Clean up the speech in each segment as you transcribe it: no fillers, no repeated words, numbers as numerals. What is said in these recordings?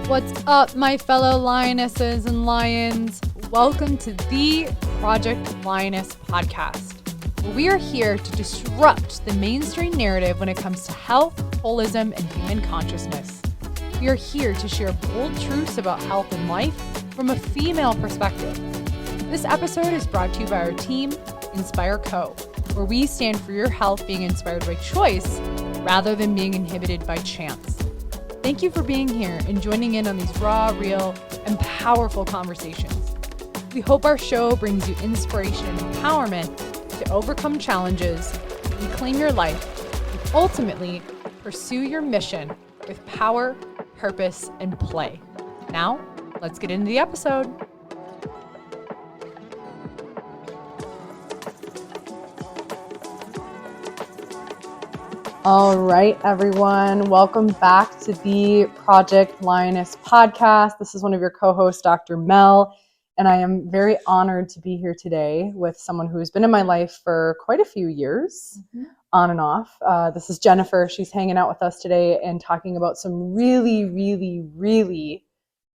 What's up, my fellow lionesses and lions? Welcome to the Project Lioness podcast, where we are here to disrupt the mainstream narrative when it comes to health, holism, and human consciousness. We are here to share bold truths about health and life from a female perspective. This episode is brought to you by our team, Inspire Co., where we stand for your health being inspired by choice rather than being inhibited by chance. Thank you for being here and joining in on these raw, real, and powerful conversations. We hope our show brings you inspiration and empowerment to overcome challenges, reclaim your life, and ultimately pursue your mission with power, purpose, and play. Now, let's get into the episode. All right, everyone. Welcome back to the Project Lioness podcast. This is one of your co-hosts, Dr. Mel, and I am very honored to be here today with someone who's been in my life for quite a few years, on and off. This is Jennifer. She's hanging out with us today and talking about some really, really, really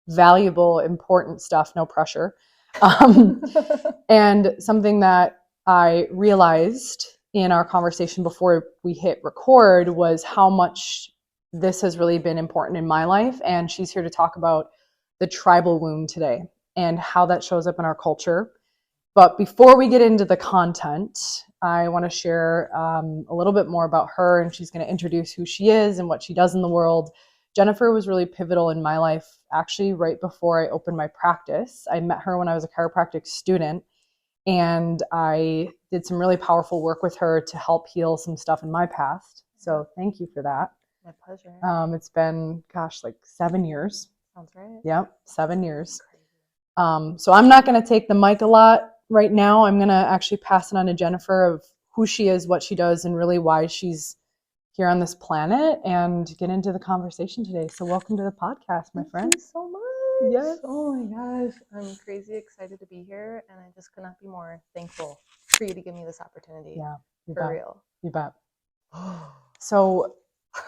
valuable, important stuff, no pressure. And something that I realized in our conversation before we hit record was how much this has really been important in my life. And she's here to talk about the tribal wound today and how that shows up in our culture. But before we get into the content, I want to share a little bit more about her, and she's going to introduce who she is and what she does in the world. Jennifer was really pivotal in my life, actually, right before I opened my practice. I met her when I was a chiropractic student, and I did some really powerful work with her to help heal some stuff in my past. So thank you for that. My pleasure. It's been, like 7 years. Sounds right. Yep, 7 years. So I'm not going to take the mic a lot right now. I'm going to actually pass it on to Jennifer of who she is, what she does, and really why she's here on this planet, and get into the conversation today. So welcome to the podcast, my friend. Thank you so much. Yes. Oh my gosh. I'm crazy excited to be here, and I just could not be more thankful for you to give me this opportunity. Yeah, you for bet. Real. You bet. So,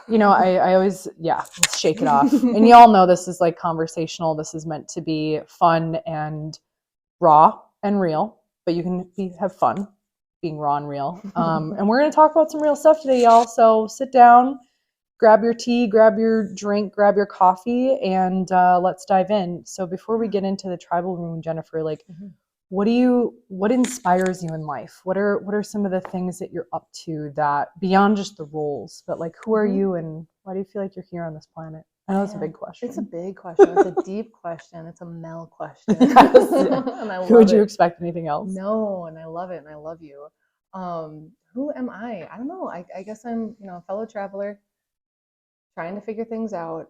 I always, let's shake it off. And you all know this is like conversational. This is meant to be fun and raw and real, but you can have fun being raw and real. And we're going to talk about some real stuff today, y'all. So sit down, grab your tea, grab your drink, grab your coffee, and let's dive in. So before we get into the tribal wound, Jennifer, what inspires you in life? What are some of the things that you're up to that beyond just the roles, but who are you and why do you feel like you're here on this planet? I know it's a big question. It's a big question. It's a deep question. It's a Mel question. Yes. And I love Would you it. expect anything else? No, and I love it, and I love you. Who am I? I don't know. I guess I'm, a fellow traveler trying to figure things out.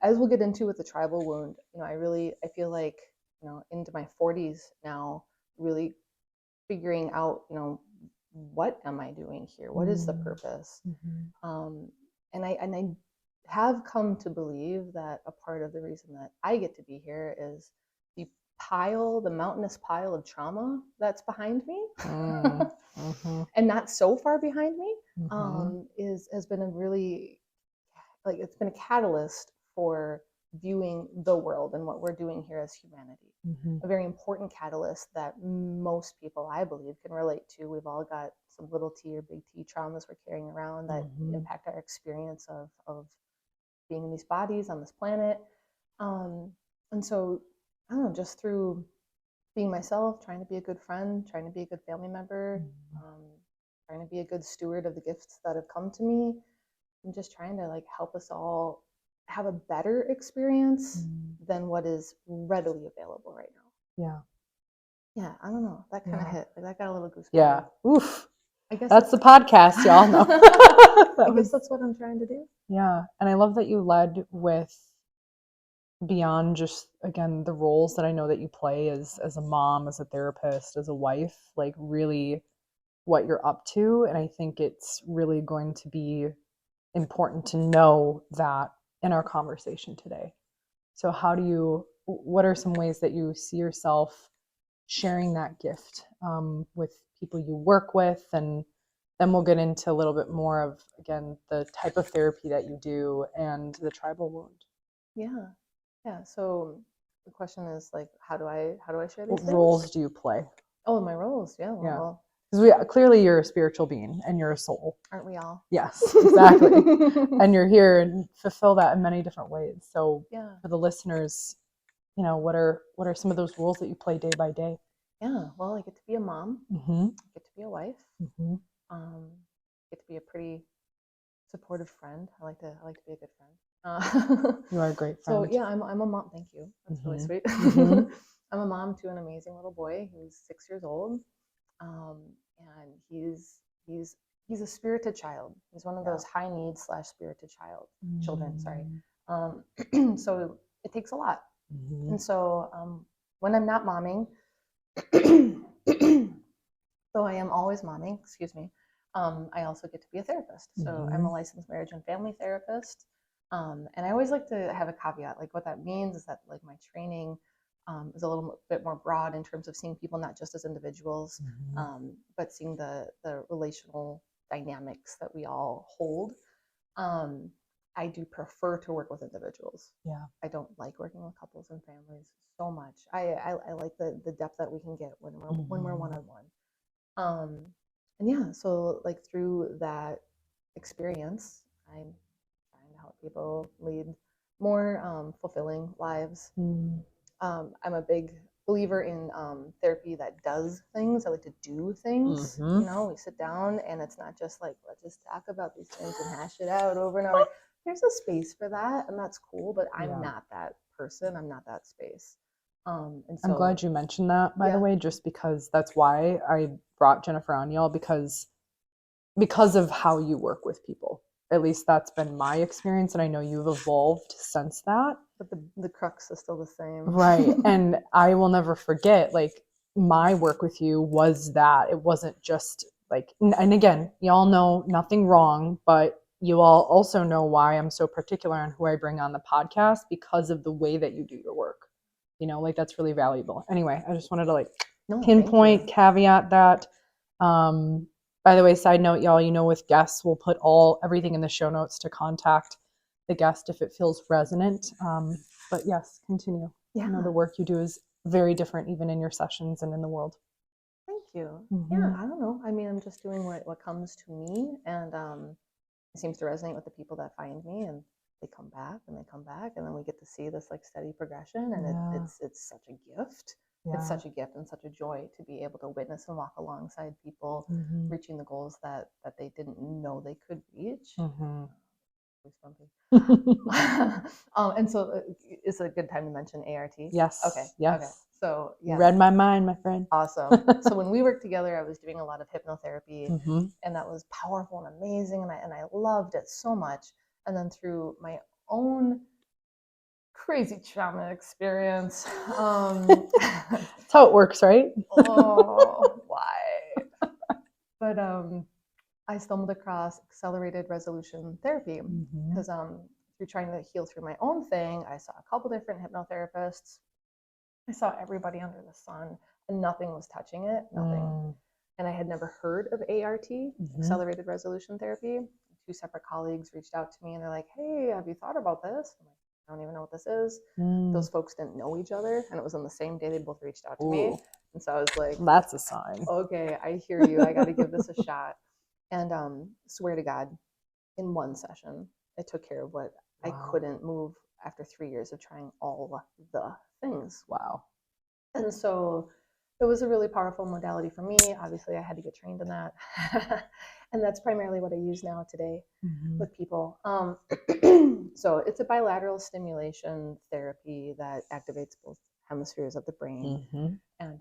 As we'll get into with the tribal wound, I feel like, into my 40s now, really figuring out, what am I doing here? What is the purpose? And I have come to believe that a part of the reason that I get to be here is the mountainous pile of trauma that's behind me, and not so far behind me, has been a really, it's been a catalyst for viewing the world and what we're doing here as humanity. A very important catalyst that most people, I believe, can relate to. We've all got some little t or big T traumas we're carrying around that impact our experience of being in these bodies on this planet. And so, I don't know, just through being myself, trying to be a good friend, trying to be a good family member, trying to be a good steward of the gifts that have come to me, and just trying to help us all have a better experience than what is readily available right now. Yeah, I don't know. That kind of hit. That got a little goosebumps. Yeah. Oof. I guess that's the podcast, y'all know. I guess that's what I'm trying to do. Yeah. And I love that you led with beyond just, again, the roles that I know that you play as a mom, as a therapist, as a wife, really what you're up to. And I think it's really going to be important to know that in our conversation today. So what are some ways that you see yourself sharing that gift with people you work with? And then we'll get into a little bit more of, again, the type of therapy that you do and the tribal wound. Yeah. Yeah. So the question is like, how do I share these What things? roles do you play? Oh, my roles. Yeah. Yeah. Well, Because clearly you're a spiritual being and you're a soul. aren't we all? Yes, exactly. And you're here and fulfill that in many different ways. So Yeah. for the listeners, what are some of those roles that you play day by day? Yeah. Well, I get to be a mom. Mm-hmm. I get to be a wife. Mm-hmm. Get to be a pretty supportive friend. I like to be a good friend. You are a great So friend. yeah, I'm a mom. Thank you. That's really Mhm. sweet. Mhm. I'm a mom to an amazing little boy who's 6 years old, and he's a spirited child. He's one of those high needs / spirited children. Sorry. So it takes a lot, Mhm. and so when I'm not momming, so I am always momming. Excuse me. I also get to be a therapist. So I'm a licensed marriage and family therapist. And I always like to have a caveat. Like what that means is that like my training is a little bit more broad in terms of seeing people not just as individuals, but seeing the relational dynamics that we all hold. I do prefer to work with individuals. Yeah. I don't like working with couples and families so much. I like the depth that we can get when we're one on one. And yeah, so like through that experience, I'm trying to help people lead more fulfilling lives. I'm a big believer in therapy that does things. I like to do things. We sit down and it's not just like, let's just talk about these things and hash it out over and over. There's a space for that, and that's cool, but I'm not that person. I'm not that space. And so, I'm glad you mentioned that, by the way, just because that's why I brought Jennifer on, y'all, because of how you work with people. At least that's been my experience, and I know you've evolved since that. But the crux is still the same. Right. And I will never forget, like, my work with you was that it wasn't just like, and again, y'all know nothing wrong, but you all also know why I'm so particular on who I bring on the podcast because of the way that you do your work. Like that's really valuable. Anyway, I just wanted to pinpoint, caveat that. By the way, side note, y'all, with guests, we'll put everything in the show notes to contact the guest if it feels resonant. But yes, continue. Yeah. The work you do is very different even in your sessions and in the world. Thank you. Yeah, I don't know. I mean, I'm just doing what comes to me, and it seems to resonate with the people that find me, and they come back and they come back, and then we get to see this like steady progression, and it's such a gift. Yeah. It's such a gift and such a joy to be able to witness and walk alongside people reaching the goals that they didn't know they could reach. And so it's a good time to mention ART. Yes. Okay. Yes. Okay. So you read my mind, my friend. Awesome. So when we worked together, I was doing a lot of hypnotherapy, and that was powerful and amazing, and I loved it so much. And then through my own crazy trauma experience, that's how it works, right? Oh, why? But I stumbled across accelerated resolution therapy because through trying to heal through my own thing, I saw a couple different hypnotherapists. I saw everybody under the sun, and nothing was touching it, nothing. And I had never heard of ART, accelerated resolution therapy. 2 separate colleagues reached out to me, and they're like, "Hey, have you thought about this?" I'm like, "I don't even know what this is." Those folks didn't know each other, and it was on the same day they both reached out to me. And so I was like, that's a sign. Okay, I hear you. I got to give this a shot. And swear to God, in one session, it took care of what I couldn't move after 3 years of trying all the things. Wow. And so it was a really powerful modality for me. Obviously, I had to get trained in that. And that's primarily what I use now today with people. So it's a bilateral stimulation therapy that activates both hemispheres of the brain and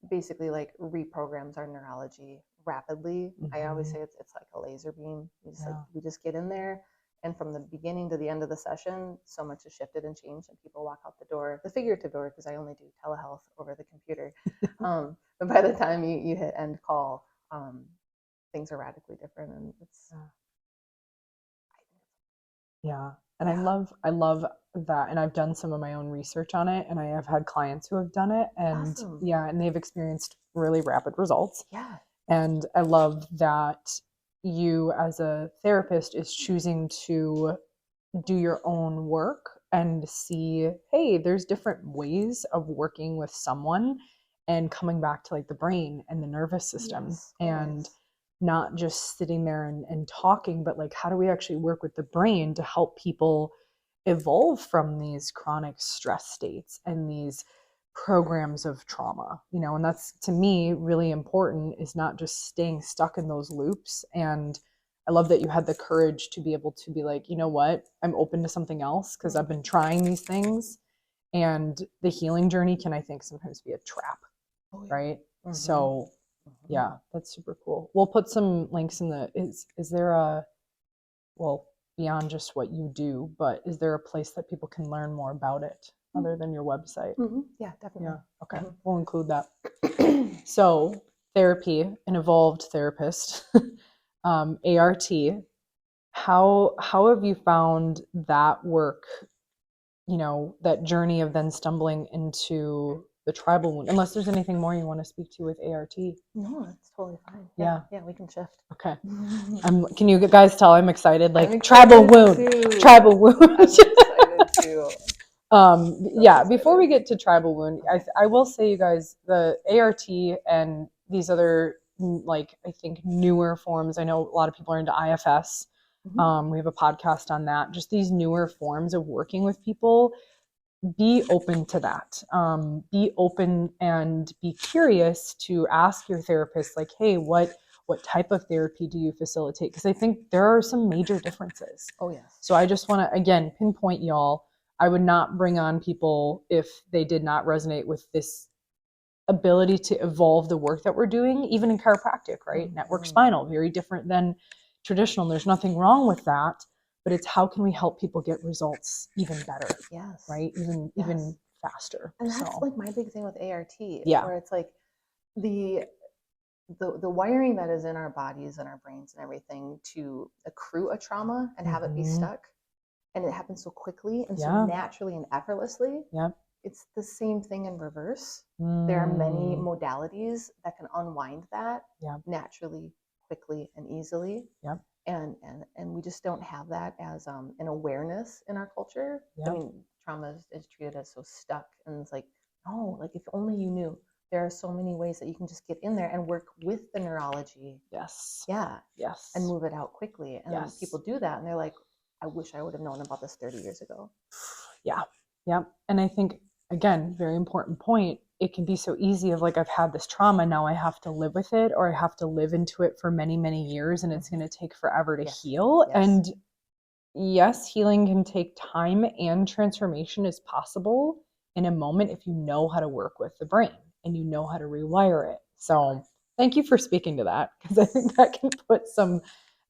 basically like reprograms our neurology rapidly. I always say it's like a laser beam. We just get in there, and from the beginning to the end of the session, so much has shifted and changed, and people walk out the door, the figurative door, because I only do telehealth over the computer. But by the time you hit end call, things are radically different, and it's and I love that, and I've done some of my own research on it, and I have had clients who have done it, and and they've experienced really rapid results. And I love that you as a therapist is choosing to do your own work and see, hey, there's different ways of working with someone and coming back to like the brain and the nervous system, Yes, and always. not just sitting there and talking, but like, how do we actually work with the brain to help people evolve from these chronic stress states and these programs of trauma, and that's, to me, really important, is not just staying stuck in those loops. And I love that you had the courage to be able to be like, you know what, I'm open to something else because I've been trying these things. And the healing journey can, I think, sometimes be a trap, right? So yeah, that's super cool. We'll put some links in the, is there a, well, beyond just what you do, but is there a place that people can learn more about it other than your website? Yeah, definitely. Yeah, okay, we'll include that. So therapy, an evolved therapist, ART, how have you found that work, that journey of then stumbling into the tribal wound, unless there's anything more you want to speak to with ART? No, that's totally fine. Yeah. Yeah, we can shift. Okay. Can you guys tell I'm excited? Like, I'm tribal excited wound, too. tribal wound. I'm excited too. Yeah, excited. before we get to tribal wound, I will say, you guys, the ART and these other, like, I think newer forms, I know a lot of people are into IFS. We have a podcast on that. Just these newer forms of working with people, be open to that. Be open and be curious to ask your therapist, like, hey, what type of therapy do you facilitate? Because I think there are some major differences. Oh, yes. So I just want to, again, pinpoint y'all. I would not bring on people if they did not resonate with this ability to evolve the work that we're doing, even in chiropractic, right? Network spinal, very different than traditional. There's nothing wrong with that, but it's how can we help people get results even better? Yes. Right? Even faster. And that's like my big thing with ART, Yeah. where it's like the wiring that is in our bodies and our brains and everything to accrue a trauma and have it be stuck, and it happens so quickly and so naturally and effortlessly. Yep. It's the same thing in reverse. There are many modalities that can unwind that naturally, quickly, and easily. Yep. And we just don't have that as an awareness in our culture. I mean, trauma is treated as so stuck, and it's like, no, like if only you knew. There are so many ways that you can just get in there and work with the neurology. Yes. Yeah. Yes. And move it out quickly. And people do that, and they're like, I wish I would have known about this 30 years ago. Yeah. Yeah. And I think, again, very important point, it can be so easy of like, I've had this trauma, now I have to live with it, or I have to live into it for many, many years, and it's going to take forever to heal. And yes, healing can take time, and transformation is possible in a moment if you know how to work with the brain and you know how to rewire it. So thank you for speaking to that, because I think that can put some,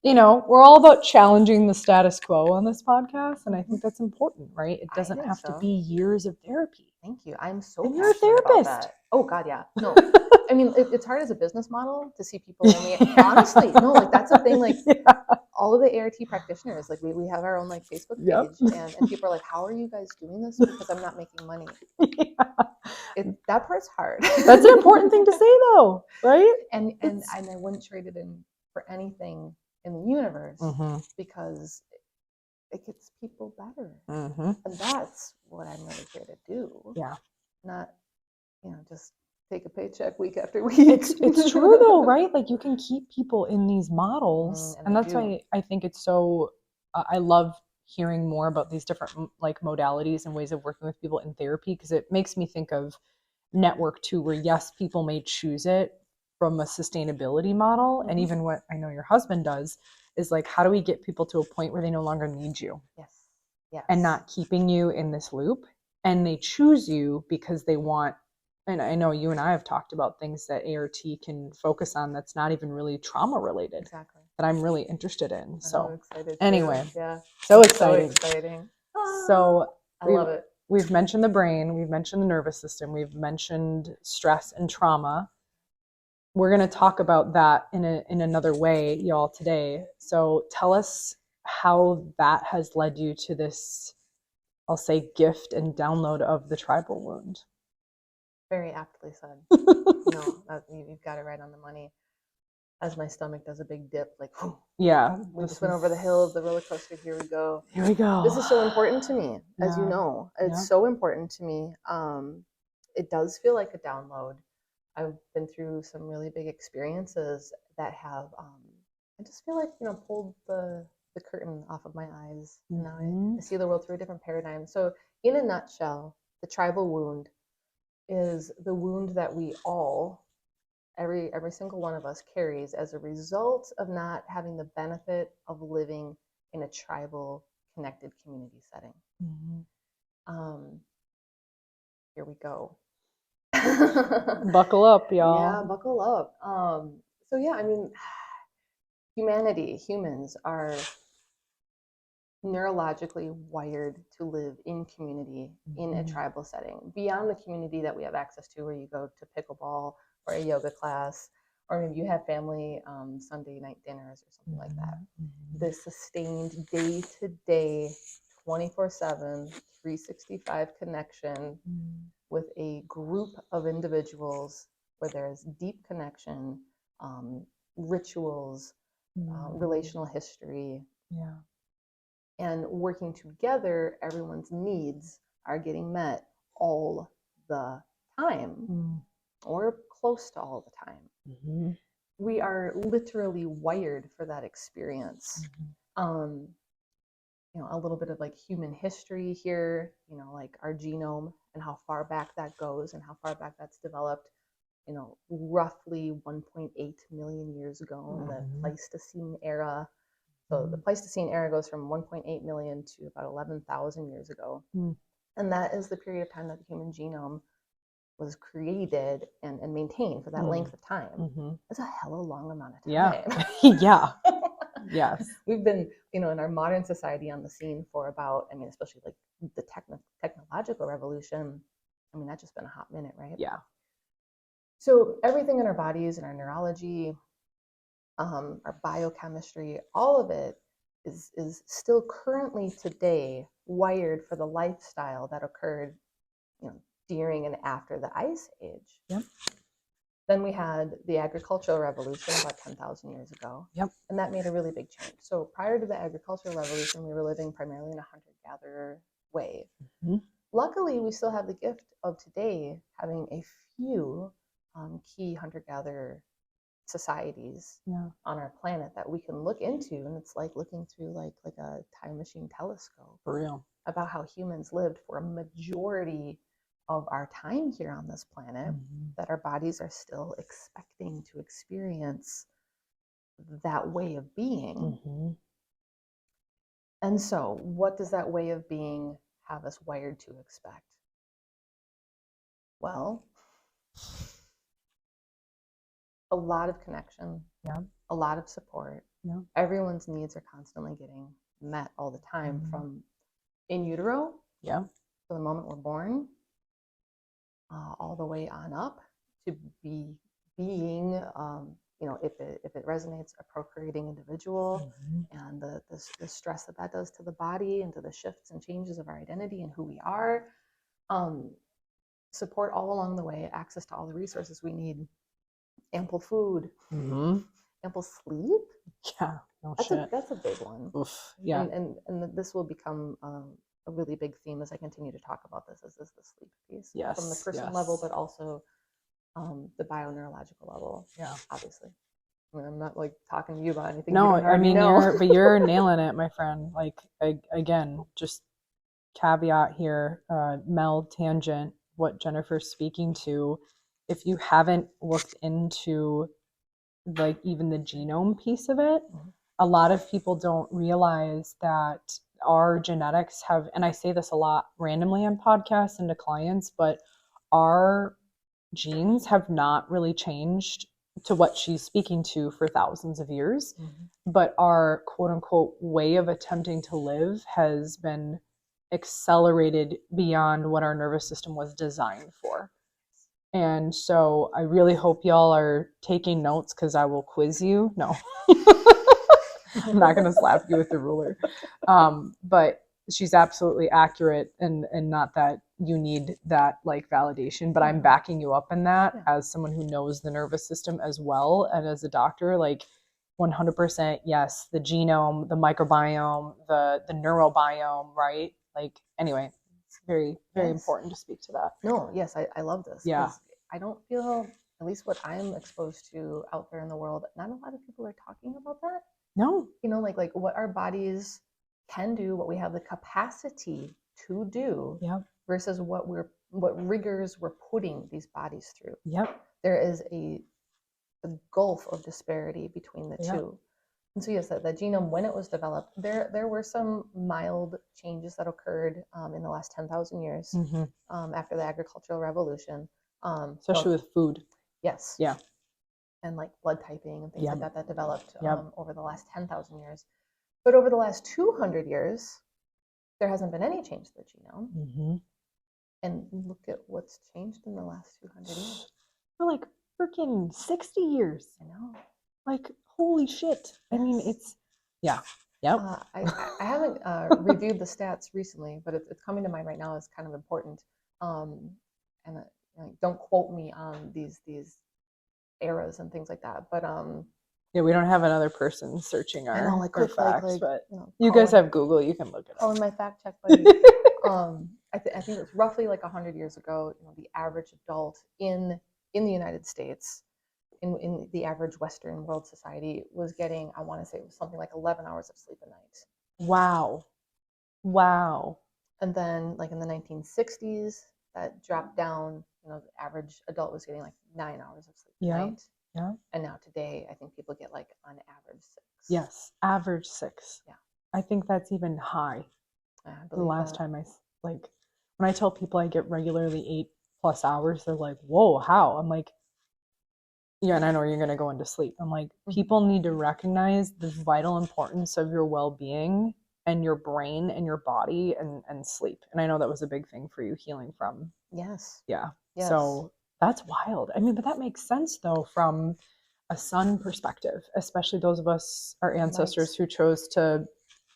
we're all about challenging the status quo on this podcast, and I think that's important, right? It doesn't have to be years of therapy. Thank you. I'm so And you're a passionate about therapist. that. Oh God, yeah. No, I mean, it's hard as a business model to see people only, honestly, no, like that's the thing, like all of the ART practitioners, like we have our own like Facebook page, and people are like, how are you guys doing this? Because I'm not making money. That part's hard. That's an important thing to say though, right? And I wouldn't trade it in for anything in the universe, because it gets people better. And that's what I'm really here to do. Yeah. Not, just take a paycheck week after week. It's true though, right? Like you can keep people in these models. And that's why I think it's so, I love hearing more about these different like modalities and ways of working with people in therapy, because it makes me think of network too, where yes, people may choose it from a sustainability model. And even what I know your husband does is like, how do we get people to a point where they no longer need you? Yes. And not keeping you in this loop, and they choose you because they want. And I know you and I have talked about things that ART can focus on that's not even really trauma related. Exactly. That I'm really interested in. So excited anyway, so exciting. So exciting. So I love it. We've mentioned the brain, we've mentioned the nervous system, we've mentioned stress and trauma. We're going to talk about that in another way, y'all, today. So tell us how that has led you to this, I'll say, gift and download of the tribal wound. Very aptly said. No, you've got it right on the money. as my stomach does a big dip, like, whew, Yeah. we just went over the hill of the roller coaster. Here we go. Here we go. This is so important to me, as you Yeah. know. Yeah. It's so important to me. It does feel like a download. I've been through some really big experiences that have, I just feel like, pulled the curtain off of my eyes. And now I see the world through a different paradigm. So in a nutshell, the tribal wound is the wound that we all, every single one of us, carries as a result of not having the benefit of living in a tribal connected community setting. Here we go. Buckle up, y'all. Yeah, buckle up. So yeah, I mean, humans are neurologically wired to live in community in a tribal setting, beyond the community that we have access to, where you go to pickleball or a yoga class, or maybe you have family Sunday night dinners or something like that. The sustained day-to-day, 24/7, 365 connection with a group of individuals where there's deep connection, rituals, relational history. Yeah. And working together, everyone's needs are getting met all the time, or close to all the time. We are literally wired for that experience. A little bit of like human history here, like our genome and how far back that goes and how far back that's developed. Roughly 1.8 million years ago in the Pleistocene era. So the Pleistocene era goes from 1.8 million to about 11,000 years ago. And that is the period of time that the human genome was created and maintained for that length of time. That's a hella long amount of time. Yeah. Yeah. Yes. We've been, in our modern society on the scene for about, especially like the technological revolution, that's just been a hot minute, right? Yeah. So everything in our bodies and our neurology, our biochemistry, all of it is still currently today wired for the lifestyle that occurred, during and after the Ice Age. Yep. Then we had the agricultural revolution about 10,000 years ago. Yep. And that made a really big change. So prior to the agricultural revolution, we were living primarily in a hunter-gatherer way. Luckily, we still have the gift of today having a few key hunter-gatherer societies on our planet that we can look into, and it's like looking through like a time machine telescope. For real. About how humans lived for a majority of our time here on this planet, that our bodies are still expecting to experience that way of being. And so what does that way of being have us wired to expect? Well, a lot of connection, a lot of support. Everyone's needs are constantly getting met all the time, from in utero, to the moment we're born, all the way on up to being, if it resonates, a procreating individual, and the stress that does to the body and to the shifts and changes of our identity and who we are. Support all along the way, access to all the resources we need. Ample food, ample sleep. Yeah, that's a big one. Oof. Yeah, and this will become a really big theme as I continue to talk about this. Is the sleep piece, from the person level, but also the bioneurological level. Yeah, obviously. I'm not like talking to you about anything. No, you're nailing it, my friend. Like again, just caveat here, Mel tangent. What Jennifer's speaking to. If you haven't looked into like even the genome piece of it, a lot of people don't realize that our genetics have, and I say this a lot randomly on podcasts and to clients, but our genes have not really changed to what she's speaking to for thousands of years, but our quote unquote way of attempting to live has been accelerated beyond what our nervous system was designed for. And so I really hope y'all are taking notes, because I will quiz you. No, I'm not going to slap you with the ruler. But she's absolutely accurate, and not that you need that like validation, but I'm backing you up in that as someone who knows the nervous system as well, and as a doctor, like 100%, yes, the genome, the microbiome, the neurobiome, right? Like, anyway, it's very, very important to speak to that. No, yes, I love this. Yeah. I don't feel, at least what I'm exposed to out there in the world, not a lot of people are talking about that. No. You know, like what our bodies can do, what we have the capacity to do, versus what rigors we're putting these bodies through. Yep. There is a gulf of disparity between the two. And so yes, that genome, when it was developed, there were some mild changes that occurred in the last 10,000 years after the agricultural revolution. Especially with food. Yes. Yeah. And like blood typing and things like that developed over the last 10,000 years. But over the last 200 years, there hasn't been any change to the genome. And look at what's changed in the last 200 years. For like freaking 60 years. I know. Like, holy shit. I mean, it's, I haven't reviewed the stats recently, but it's coming to mind right now as kind of important. And don't quote me on these eras and things like that. But yeah, we don't have another person searching our, know, like, our quick, facts, like, but you know, you guys have Google, you can look it up. Calling my fact check buddy. I think it's roughly like 100 years ago. You know, the average adult in the United States, in the average Western world society, was getting, I want to say it was something like 11 hours of sleep a night. Wow. And then like in the 1960s, that dropped down. You know, the average adult was getting like 9 hours of sleep a night. Yeah. And now today, I think people get like on average 6. Yes, average 6. Yeah. I think that's even high. The last time when I tell people I get regularly 8+ hours, they're like, whoa, how? I'm like, yeah, and I know you're going to go into sleep. I'm like, people need to recognize the vital importance of your well-being and your brain and your body and sleep. And I know that was a big thing for you healing from. Yes. Yeah. Yes. So that's wild. I mean, but that makes sense though from a sun perspective, especially those of us, our ancestors who chose to,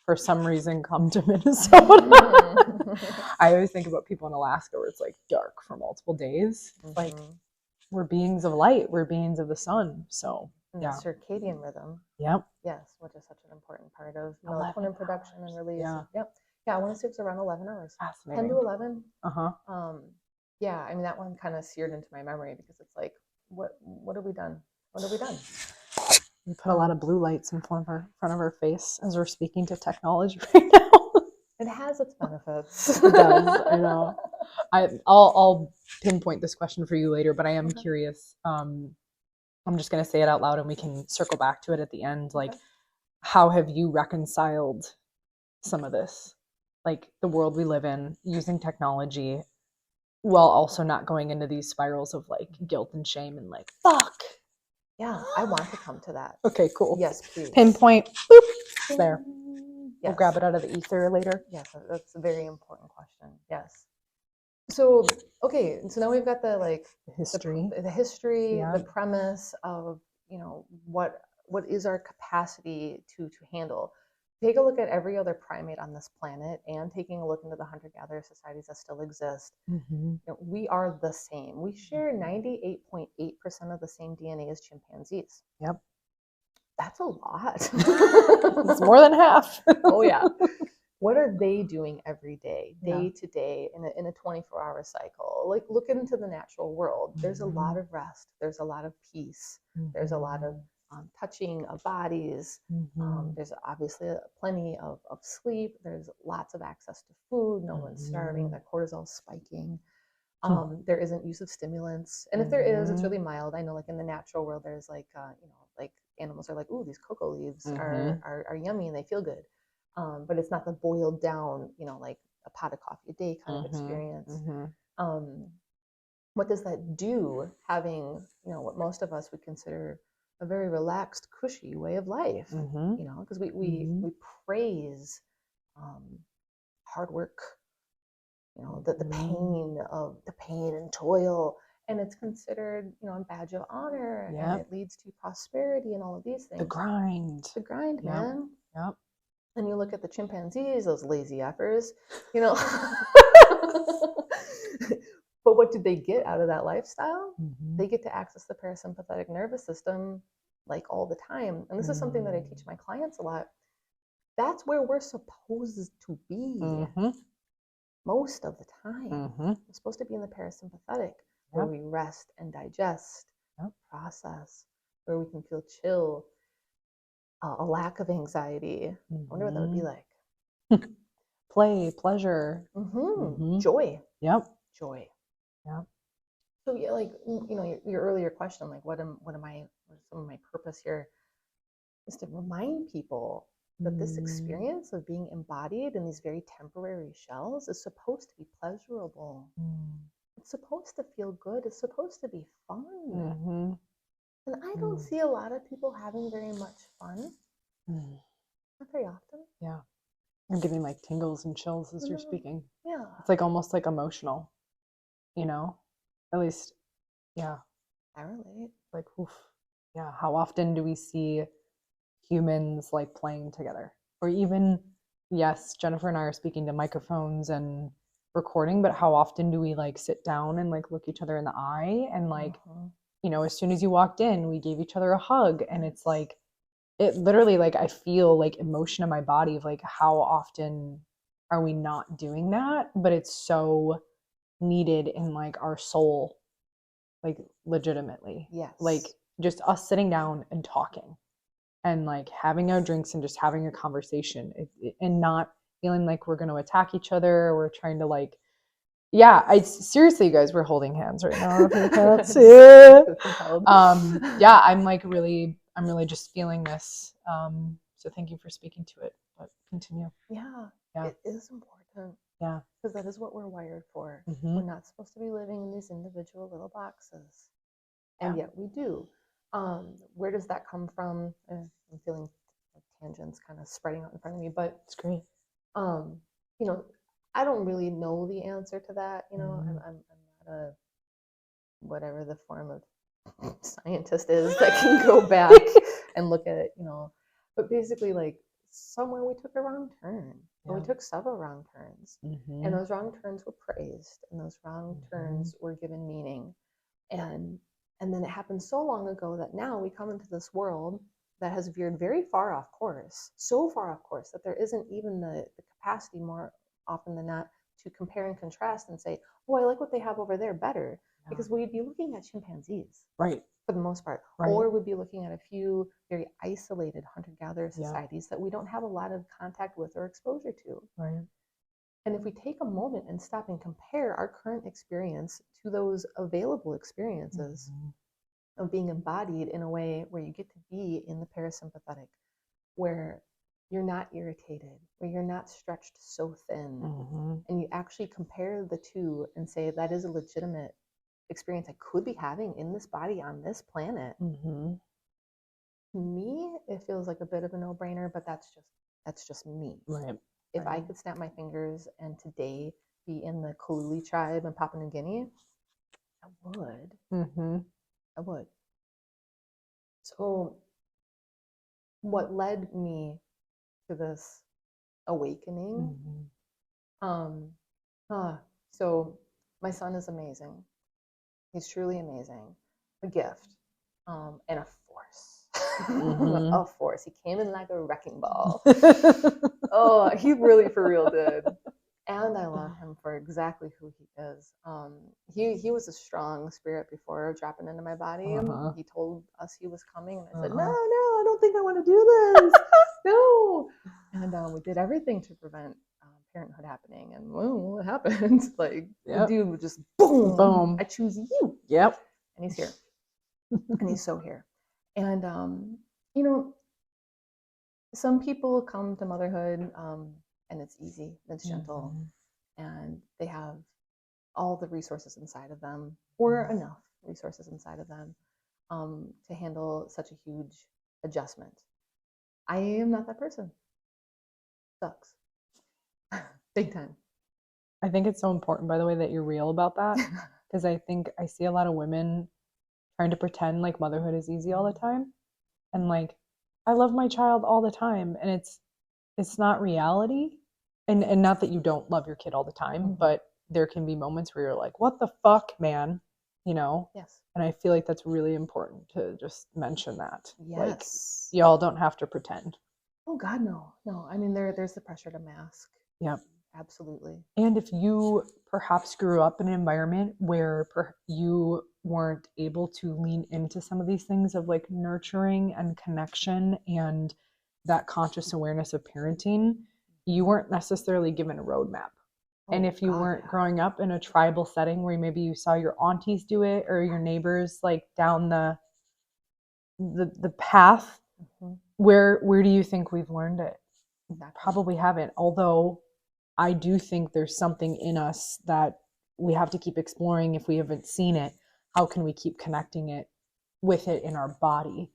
for some reason, come to Minnesota. I always think about people in Alaska where it's like dark for multiple days. Like, we're beings of light, we're beings of the sun. So and the circadian rhythm. Yep. Yes, which is such an important part of melatonin production and release. Yeah. I want to say it's around 11 hours. Fascinating. 10 to 11. Uh-huh. I mean, that one kind of seared into my memory because it's like, what have we done? What have we done? We put a lot of blue lights in front of our face as we're speaking to technology right now. It has its benefits. It does. I know. I'll pinpoint this question for you later, but I am curious. I'm just going to say it out loud and we can circle back to it at the end. Like, how have you reconciled some of this? Like, the world we live in, using technology, while also not going into these spirals of like guilt and shame and like, fuck. Yeah, I want to come to that. Okay, cool. Yes, please. Pinpoint. Boop. It's there. Yes. We'll grab it out of the ether later. Yes, that's a very important question. Yes. So, okay, so now we've got the history, the premise of, you know, what is our capacity to handle. Take a look at every other primate on this planet and taking a look into the hunter-gatherer societies that still exist. You know, we are the same. We share 98.8% of the same DNA as chimpanzees. Yep. That's a lot. It's more than half. Oh, yeah. What are they doing every day to day, in a 24-hour cycle? Like, look into the natural world. There's a lot of rest. There's a lot of peace. There's a lot of touching of bodies. There's obviously plenty of sleep. There's lots of access to food. No one's starving. Their cortisol spiking. There isn't use of stimulants. And if there is, it's really mild. I know, like, in the natural world, there's like, you know, like animals are like, ooh, these cocoa leaves are yummy and they feel good. But it's not the boiled down, you know, like a pot of coffee a day kind of experience. What does that do, having, you know, what most of us would consider a very relaxed, cushy way of life? You know, because we praise hard work, you know, the pain and toil, and it's considered, you know, a badge of honor, and it leads to prosperity and all of these things. The grind, man. Yep. And you look at the chimpanzees, those lazy effers, you know. But what did they get out of that lifestyle? They get to access the parasympathetic nervous system like all the time. And this is something that I teach my clients a lot. That's where we're supposed to be most of the time. We're supposed to be in the parasympathetic, where we rest and digest, process, where we can feel chill, a lack of anxiety. I wonder what that would be like. Play, pleasure, joy. Yep. Joy. Yep. So yeah, like, you know, your earlier question, like, what am I? What is some of my purpose here? Is to remind people that this experience of being embodied in these very temporary shells is supposed to be pleasurable. It's supposed to feel good. It's supposed to be fun. And I don't see a lot of people having very much fun. Not very often. Yeah. I'm getting like tingles and chills as you're speaking. Yeah. It's like almost like emotional, you know? At least, yeah. I relate. Like, oof. Yeah. How often do we see humans like playing together? Or even, yes, Jennifer and I are speaking to microphones and recording, but how often do we like sit down and like look each other in the eye and like, you know, as soon as you walked in, we gave each other a hug, and it's like, it literally, like, I feel like emotion in my body of like, how often are we not doing that? But it's so needed in like our soul, like legitimately. Yes. Like just us sitting down and talking and like having our drinks and just having a conversation and not feeling like we're going to attack each other, or we're trying to like, yeah, I seriously, you guys, we're holding hands right now. If you can't see it. Yeah, I'm really just feeling this. So thank you for speaking to it. But continue. Yeah. It is important. Yeah. Because that is what we're wired for. We're not supposed to be living in these individual little boxes. And yet we do. Where does that come from? I'm feeling like tangents kind of spreading out in front of me, but it's great. You know, I don't really know the answer to that. You know, I'm not a whatever the form of scientist is that can go back and look at it, you know. But basically, like, somewhere we took a wrong turn. Or we took several wrong turns. And those wrong turns were praised, and those wrong turns were given meaning. And then it happened so long ago that now we come into this world that has veered very far off course, so far off course that there isn't even the capacity, more often than not, to compare and contrast and say, oh, I like what they have over there better. Because we'd be looking at chimpanzees, right, for the most part, or we'd be looking at a few very isolated hunter-gatherer societies that we don't have a lot of contact with or exposure to. Right. And if we take a moment and stop and compare our current experience to those available experiences of being embodied in a way where you get to be in the parasympathetic, where you're not irritated, where you're not stretched so thin, and you actually compare the two and say that is a legitimate experience I could be having in this body on this planet. To me, it feels like a bit of a no-brainer, but that's just me. Right. If I could snap my fingers and today be in the Kaluli tribe in Papua New Guinea, I would. I would. So what led me to this awakening? So my son is amazing. He's truly amazing. A gift. And a force. A force. He came in like a wrecking ball. Oh, he really for real did. And I love him for exactly who he is. He was a strong spirit before dropping into my body. He told us he was coming, and I said, no, I don't think I want to do this. No. And we did everything to prevent parenthood happening. And what happened? Like, the dude was just boom. I choose you. Yep. And he's here. And he's so here. And, you know, some people come to motherhood and it's easy, it's gentle, and they have all the resources inside of them, or enough resources inside of them to handle such a huge adjustment. I am not that person. Sucks. Big time. I think it's so important, by the way, that you're real about that, because I think I see a lot of women trying to pretend like motherhood is easy all the time, and like, I love my child all the time, and it's it's not reality. And not that you don't love your kid all the time, but there can be moments where you're like, what the fuck, man? You know? Yes. And I feel like that's really important to just mention that. Yes. Like, y'all don't have to pretend. Oh God, no. No. I mean, there's the pressure to mask. Yep. Absolutely. And if you perhaps grew up in an environment where you weren't able to lean into some of these things of like nurturing and connection and that conscious awareness of parenting, you weren't necessarily given a roadmap. And if you weren't growing up in a tribal setting where maybe you saw your aunties do it or your neighbors like down the path, where do you think we've learned it? Probably haven't. Although I do think there's something in us that we have to keep exploring if we haven't seen it. How can we keep connecting it with it in our body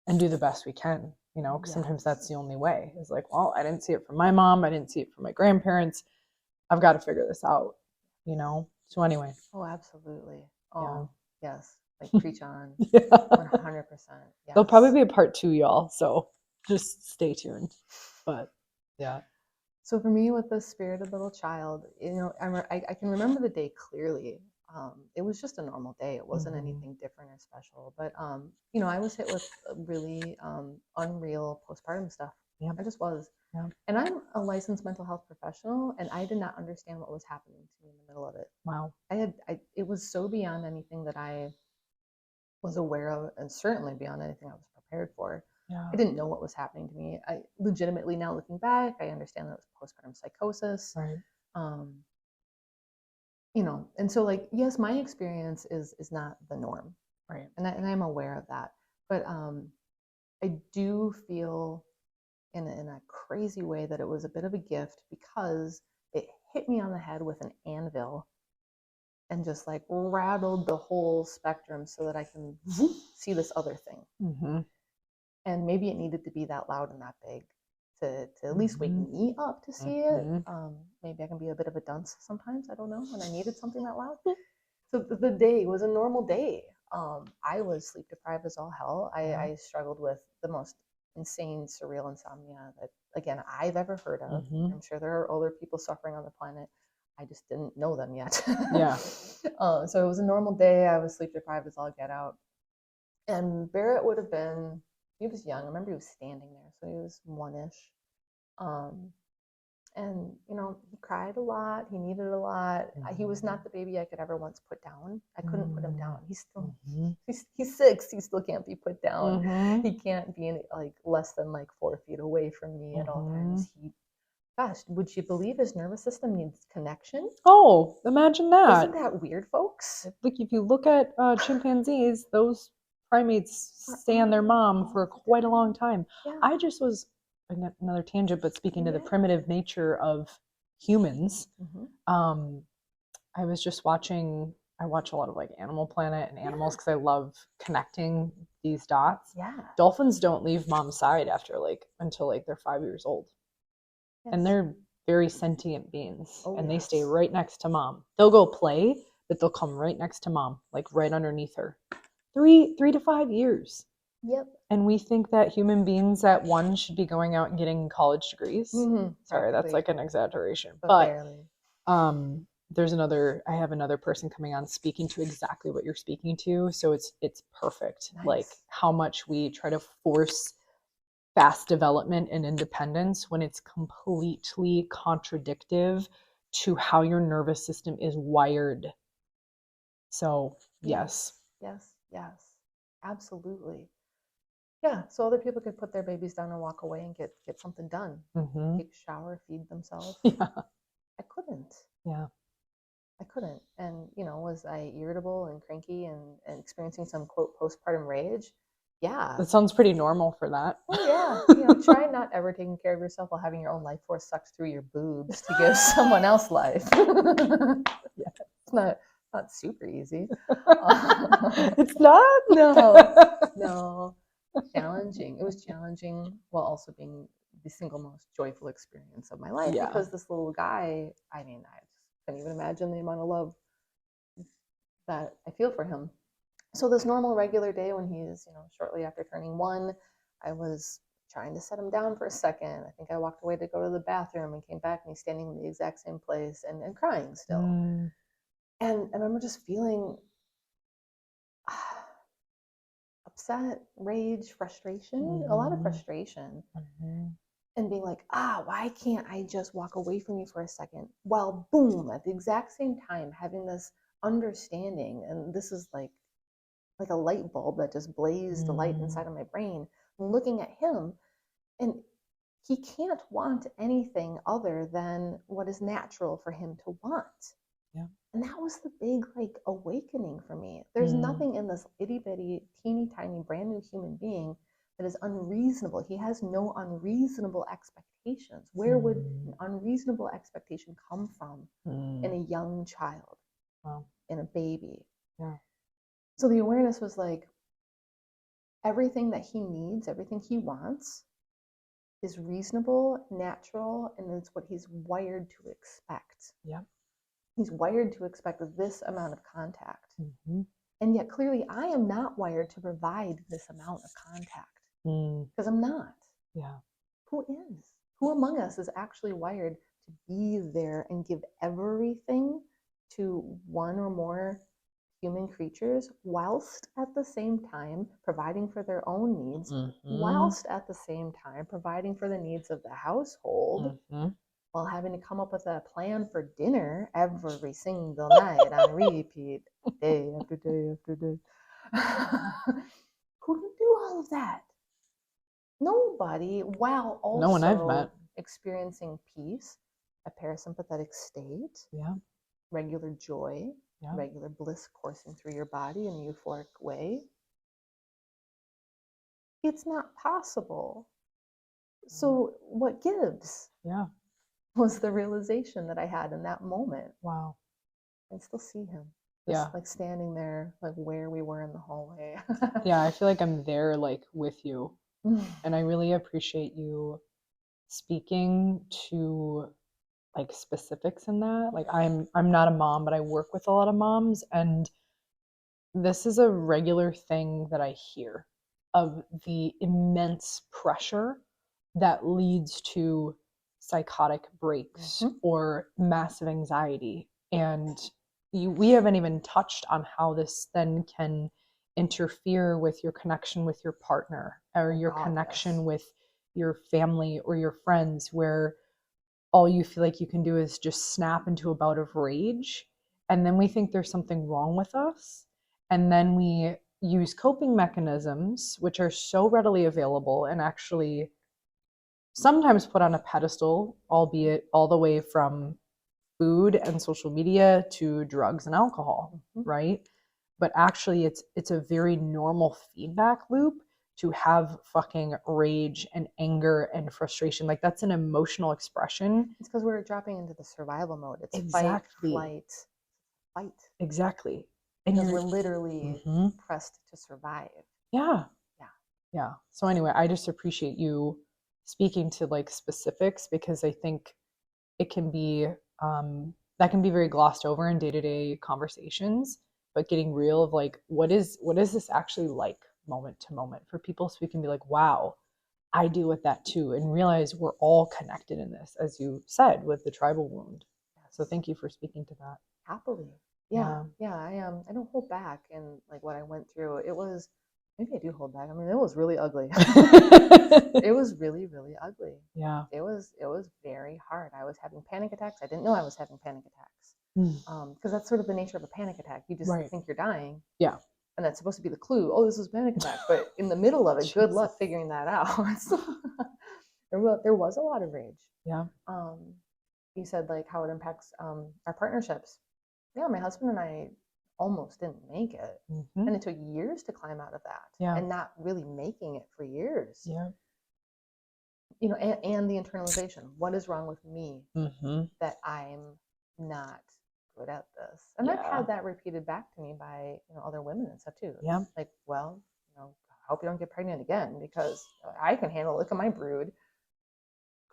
and do the best we can? You know, because sometimes that's the only way. It's like, well, I didn't see it from my mom. I didn't see it from my grandparents. I've got to figure this out, you know? So anyway. Oh, absolutely. Oh, yeah. Yes. Like preach on. 100%. Yes. There'll probably be a part 2, y'all. So just stay tuned. But yeah. So for me, with the spirited little child, you know, I can remember the day clearly. It was just a normal day. It wasn't anything different or special. But you know, I was hit with really unreal postpartum stuff. Yeah. I just was. Yeah. And I'm a licensed mental health professional, and I did not understand what was happening to me in the middle of it. Wow. It was so beyond anything that I was aware of, and certainly beyond anything I was prepared for. Yeah. I didn't know what was happening to me. I legitimately, now looking back, I understand that it was postpartum psychosis. Right. You know, and so like, yes, my experience is not the norm. Right. And I'm aware of that. But I do feel in a crazy way that it was a bit of a gift, because it hit me on the head with an anvil and just like rattled the whole spectrum so that I can see this other thing. And maybe it needed to be that loud and that big to at least wake me up to see it. Maybe I can be a bit of a dunce sometimes. I don't know. And I needed something that loud. So the day was a normal day. I was sleep deprived as all hell. I struggled with the most insane, surreal insomnia that, again, I've ever heard of. I'm sure there are other people suffering on the planet. I just didn't know them yet. Yeah. So it was a normal day. I was sleep deprived as all get out. And Barrett would have been, he was young. I remember he was standing there. So he was 1-ish. And, you know, he cried a lot. He needed a lot. He was not the baby I could ever once put down. I couldn't put him down. He's still, he's 6. He still can't be put down. He can't be like less than like 4 feet away from me at all times. Gosh, would you believe his nervous system needs connection? Oh, imagine that. Isn't that weird, folks? Like if you look at chimpanzees, those primates stay on their mom for quite a long time. Yeah. I just was, another tangent, but speaking to the primitive nature of humans, I was just watching, I watch a lot of like Animal Planet and animals because I love connecting these dots. Yeah. Dolphins don't leave mom's side after until like they're 5 years old. Yes. And they're very sentient beings, and they yes. stay right next to mom. They'll go play, but they'll come right next to mom, like right underneath her. 3 to 5 years. Yep. And we think that human beings at 1 should be going out and getting college degrees. Sorry, that's like an exaggeration. But I have another person coming on speaking to exactly what you're speaking to. So it's perfect. Nice. Like how much we try to force fast development and independence when it's completely contradictive to how your nervous system is wired. So yes. Absolutely. Yeah, so other people could put their babies down and walk away and get something done. Take a shower, feed themselves. Yeah. I couldn't. Yeah. I couldn't. And, you know, was I irritable and cranky and experiencing some, quote, postpartum rage? Yeah. That sounds pretty normal for that. Oh, yeah. You know, try not ever taking care of yourself while having your own life force sucked through your boobs to give someone else life. It's not super easy. It's not? No. Challenging. It was challenging while also being the single most joyful experience of my life, because this little guy, I mean, I just couldn't even imagine the amount of love that I feel for him. So this normal regular day when he is, you know, shortly after turning 1, I was trying to set him down for a second. I think I walked away to go to the bathroom and came back and he's standing in the exact same place and crying still. And I remember just feeling upset, rage, frustration, a lot of frustration. And being like, why can't I just walk away from you for a second? Well, boom, at the exact same time, having this understanding, and this is like a light bulb that just blazed the light inside of my brain, looking at him, and he can't want anything other than what is natural for him to want. Yeah. And that was the big like awakening for me. There's nothing in this itty bitty, teeny tiny, brand new human being that is unreasonable. He has no unreasonable expectations. Where would an unreasonable expectation come from in a young child, in a baby? Yeah. So the awareness was like, everything that he needs, everything he wants is reasonable, natural, and it's what he's wired to expect. Yeah. He's wired to expect this amount of contact. And yet clearly I am not wired to provide this amount of contact because I'm not. Yeah. Who is? Who among us is actually wired to be there and give everything to one or more human creatures whilst at the same time providing for their own needs, whilst at the same time providing for the needs of the household, while having to come up with a plan for dinner every single night on repeat, day after day after day. Who can do all of that? Nobody, while also No one I've met. experiencing peace, a parasympathetic state, regular joy, regular bliss coursing through your body in a euphoric way. It's not possible. So what gives? Was the realization that I had in that moment. Wow. I still see him. Just like standing there, like where we were in the hallway. Yeah, I feel like I'm there like with you. And I really appreciate you speaking to like specifics in that. Like I'm not a mom, but I work with a lot of moms, and this is a regular thing that I hear of the immense pressure that leads to psychotic breaks or massive anxiety. And we haven't even touched on how this then can interfere with your connection with your partner or your connection with your family or your friends, where all you feel like you can do is just snap into a bout of rage. And then we think there's something wrong with us. And then we use coping mechanisms, which are so readily available and actually sometimes put on a pedestal, albeit all the way from food and social media to drugs and alcohol, right? But actually it's a very normal feedback loop to have fucking rage and anger and frustration. Like that's an emotional expression. It's because we're dropping into the survival mode. It's Exactly. fight. Exactly. And because we're literally pressed to survive. Yeah. So anyway, I just appreciate you speaking to like specifics, because I think it can be that can be very glossed over in day-to-day conversations, but getting real of like what is this actually like moment to moment for people, so we can be like, wow, I deal with that too, and realize we're all connected in this, as you said, with the tribal wound. So thank you for speaking to that. Happily. I don't hold back in like what I went through. It was, maybe I do hold back. I mean, it was really ugly. It was really, really ugly. Yeah. It was very hard. I was having panic attacks. I didn't know I was having panic attacks. Because that's sort of the nature of a panic attack. You just think you're dying. Yeah. And that's supposed to be the clue. Oh, this is a panic attack. But in the middle of it, good luck figuring that out. There was a lot of rage. Yeah. You said like how it impacts our partnerships. Yeah, my husband and I almost didn't make it. And it took years to climb out of that. And not really making it for years. Yeah. You know, and the internalization. What is wrong with me that I'm not good at this? And I've had that repeated back to me by other women and stuff too. Yeah. Like, well, I hope you don't get pregnant again because I can handle it. Look at my brood.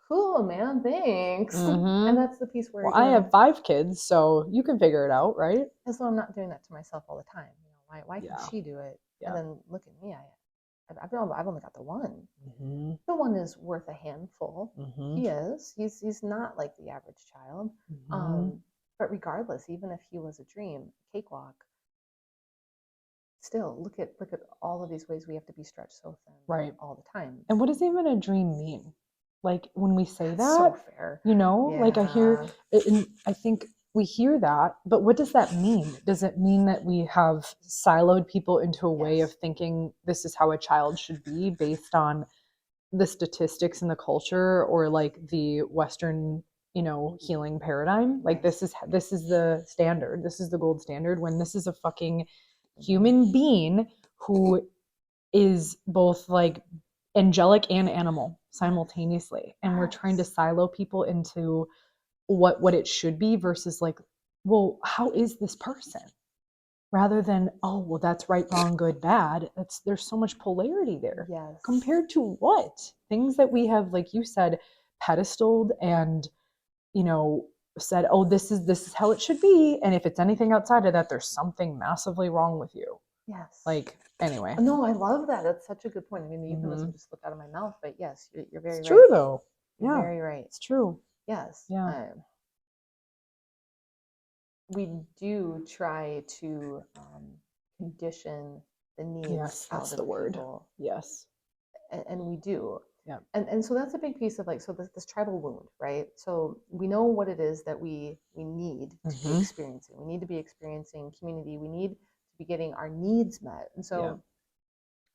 Cool, man, thanks. And that's the piece where I have 5 kids, so you can figure it out, right? And so I'm not doing that to myself all the time. Why can she do it? And then look at me, I've only got the one. Mm-hmm. The one is worth a handful. Mm-hmm. He is. He's not like the average child. Mm-hmm. But regardless, even if he was a dream, cakewalk, still look at all of these ways we have to be stretched so thin Right. all the time. And what does even a dream mean? Like when we say That's that, so fair. like I hear, and I think we hear that, but what does that mean? Does it mean that we have siloed people into a way of Yes. thinking this is how a child should be based on the statistics in the culture, or like the Western, healing paradigm? Like Right. this is the standard. This is the gold standard, when this is a fucking human being who is both like angelic and animal simultaneously, and we're trying to Yes. silo people into what it should be versus like, well, how is this person, rather than, oh well, that's right, wrong, good, bad. There's so much polarity there. Yes. Compared to what things that we have, like you said, pedestaled and said, oh, this is how it should be, and if it's anything outside of that, there's something massively wrong with you. Yes. Like, anyway. No, I love that. That's such a good point. I mean, the euphemism Mhm. just slipped out of my mouth, but yes, you're very It's right. true though. You're Yeah, very right. it's true. Yes. Yeah. We do try to condition the needs Yes, out that's of the word. people, Yes. and we do. Yeah. And so that's a big piece of like, so this tribal wound, right? So we know what it is that we need to be Mhm. experiencing. We need to be experiencing community. We need to be getting our needs met. And so Yeah.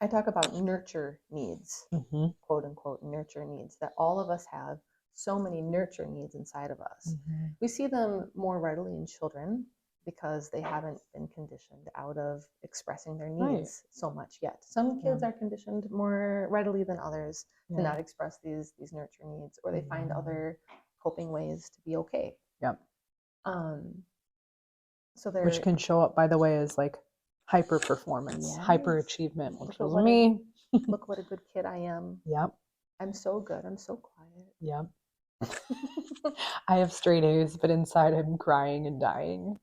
I talk about nurture needs, Mm-hmm. quote unquote, nurture needs, that all of us have so many nurture needs inside of us. Mm-hmm. We see them more readily in children because they haven't been conditioned out of expressing their needs so much yet. Some kids are conditioned more readily than others to not express these nurture needs, or they find other coping ways to be okay. Yep. So they're, which can show up, by the way, as like hyper performance, Yes. hyper achievement, which Look at was what me. look what a good kid I am. Yep. I'm so good. I'm so quiet. Yep. I have straight A's, but inside I'm crying and dying.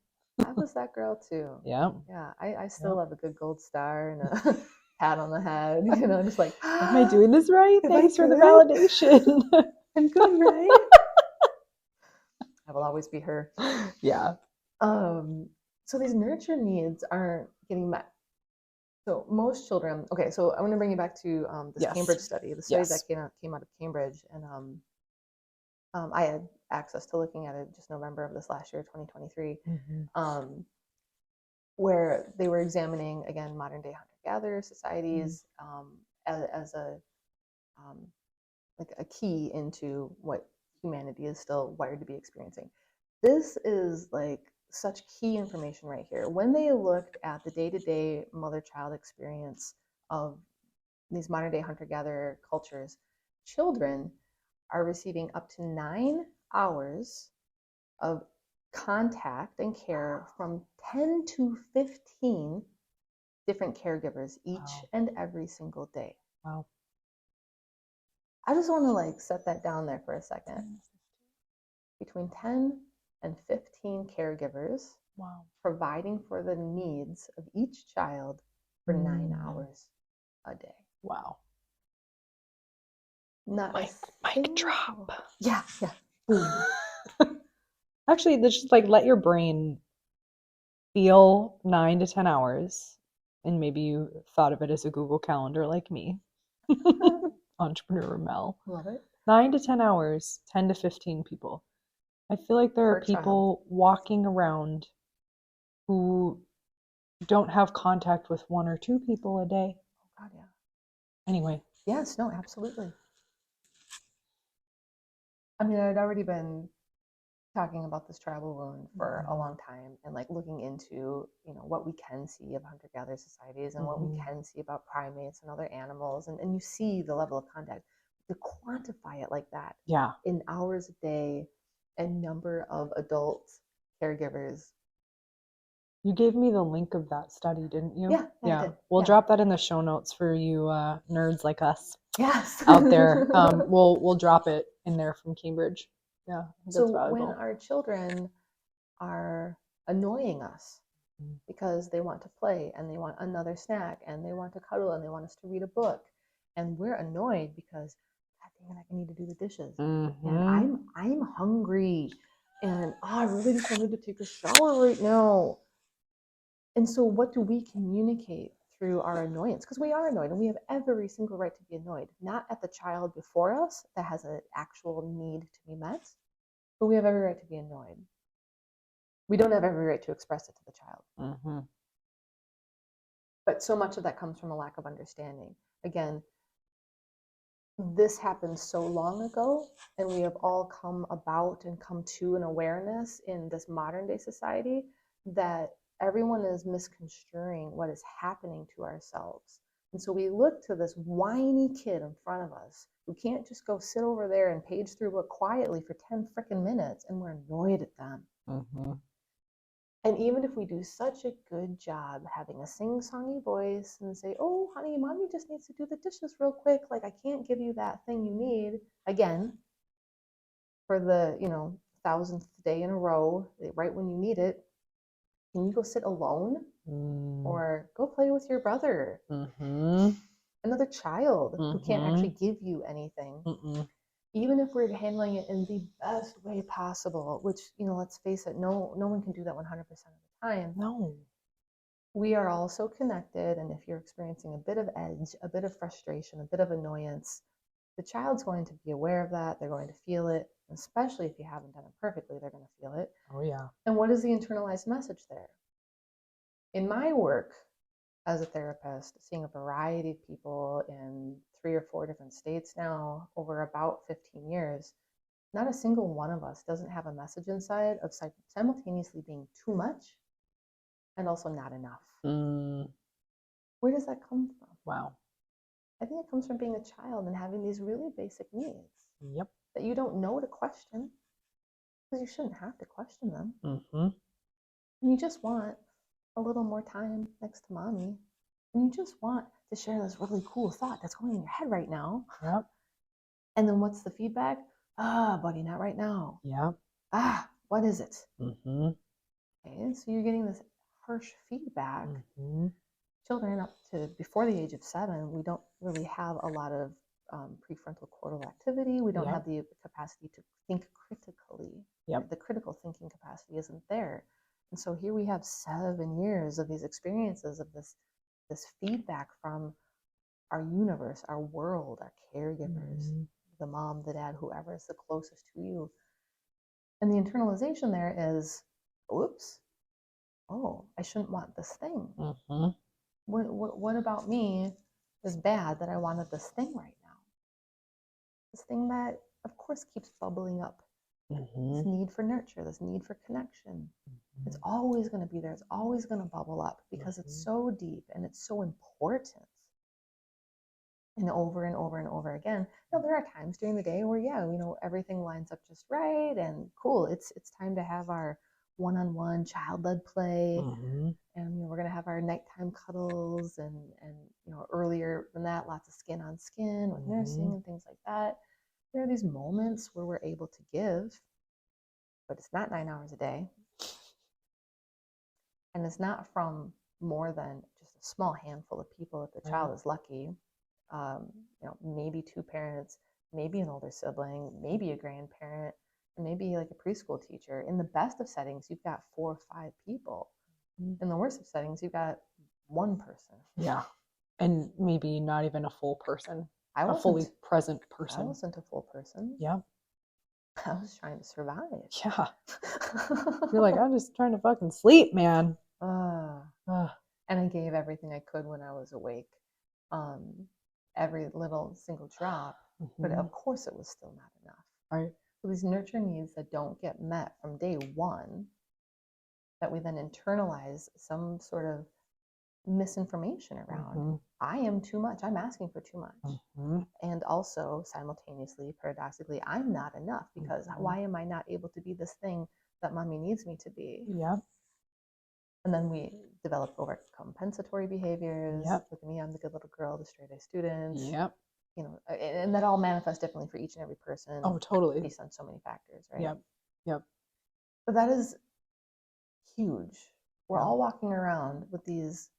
I was that girl too. Yeah. Yeah. I still have a good gold star and a pat on the head, just like, am I doing this right? Am I Thanks for the good? validation. I'm good, right? I will always be her. Yeah. So these nurture needs aren't getting met. So most children, okay, so I want to bring you back to this Yes. Cambridge study, the study Yes. that came out of Cambridge, and I had access to looking at it just November of this last year, 2023, Mm-hmm. where they were examining, again, modern day hunter-gatherer societies as a like a key into what humanity is still wired to be experiencing. This is like such key information right here. When they looked at the day-to-day mother-child experience of these modern-day hunter-gatherer cultures, children are receiving up to 9 hours of contact and care from 10 to 15 different caregivers each and every single day. Wow. I just want to like set that down there for a second. Between 10 and 15 caregivers. Wow. Providing for the needs of each child for 9 hours a day. Wow. Not mic drop. Yeah. Boom. Actually, just like let your brain feel 9 to 10 hours, and maybe you thought of it as a Google Calendar like me. Entrepreneur Mel. Love it. 9 to 10 hours, 10 to 15 people. I feel like there are people walking around who don't have contact with 1 or 2 people a day. Oh God, yeah. Anyway. Yes, no, absolutely. I mean, I'd already been talking about this tribal wound for a long time, and like looking into what we can see of hunter-gatherer societies and what we can see about primates and other animals, and you see the level of contact. To quantify it like that, in hours a day and number of adult caregivers. You gave me the link of that study, didn't you? Yeah. I did. We'll drop that in the show notes for you nerds like us. Yes. Out there. We'll drop it in there from Cambridge. Yeah. So when our children are annoying us, because they want to play and they want another snack and they want to cuddle and they want us to read a book. And we're annoyed because, God dang it, I need to do the dishes. And I'm hungry and I really just wanted to take a shower right now. And so what do we communicate through our annoyance? Because we are annoyed and we have every single right to be annoyed, not at the child before us that has an actual need to be met, but we have every right to be annoyed. We don't have every right to express it to the child. But so much of that comes from a lack of understanding. Again, this happened so long ago, and we have all come about and come to an awareness in this modern day society that everyone is misconstruing what is happening to ourselves. And so we look to this whiny kid in front of us who can't just go sit over there and page through a book quietly for 10 freaking minutes, and we're annoyed at them. And even if we do such a good job having a sing-songy voice and say, oh, honey, mommy just needs to do the dishes real quick. Like, I can't give you that thing you need. Again, for the, 1000th day in a row, right when you need it, can you go sit alone? Or go play with your brother? Another child who can't actually give you anything. Even if we're handling it in the best way possible, which, let's face it, no one can do that 100% of the time. No. We are all so connected, and if you're experiencing a bit of edge, a bit of frustration, a bit of annoyance, the child's going to be aware of that. They're going to feel it, especially if you haven't done it perfectly, they're going to feel it. Oh, yeah. And what is the internalized message there? In my work as a therapist, seeing a variety of people in 3 or 4 different states now over about 15 years, not a single one of us doesn't have a message inside of simultaneously being too much and also not enough. Where does that come from? Wow. I think it comes from being a child and having these really basic needs. Yep. That you don't know to question, because you shouldn't have to question them. And you just want a little more time next to mommy. And you just want to share this really cool thought that's going in your head right now. Yep. And then what's the feedback? Buddy, not right now. Yep. What is it? Okay, so you're getting this harsh feedback. Children up to before the age of 7, we don't really have a lot of prefrontal cortical activity. We don't have the capacity to think critically. The critical thinking capacity isn't there. And so here we have 7 years of these experiences of this feedback from our universe, our world, our caregivers, the mom, the dad, whoever is the closest to you. And the internalization there is, oops, I shouldn't want this thing. What about me is bad that I wanted this thing right now? This thing that, of course, keeps bubbling up. This need for nurture, this need for connection. It's always going to be there. It's always going to bubble up because it's so deep and it's so important. And over and over and over again. Now, there are times during the day where, everything lines up just right and cool. It's time to have our one-on-one child-led play, and we're going to have our nighttime cuddles, and earlier than that, lots of skin on skin with nursing and things like that. There are these moments where we're able to give, but it's not 9 hours a day, and it's not from more than just a small handful of people if the child is lucky. Maybe 2 parents, maybe an older sibling, maybe a grandparent, and maybe like a preschool teacher. In the best of settings, you've got 4 or 5 people. In the worst of settings, you've got 1 person. Yeah. And maybe not even a full person. A fully present person. I wasn't a full person. Yeah. I was trying to survive. Yeah. You're like, I'm just trying to fucking sleep, man. And I gave everything I could when I was awake. Every little single drop. But of course it was still not enough. Right. So these nurture needs that don't get met from day one, that we then internalize some sort of misinformation around. I am too much. I'm asking for too much. And also simultaneously, paradoxically, I'm not enough because why am I not able to be this thing that mommy needs me to be? And then we develop overcompensatory behaviors. Look at me, I'm the good little girl, the straight A student. And that all manifests differently for each and every person. Oh, totally. Based on so many factors, right? But But that is huge. We're all walking around with these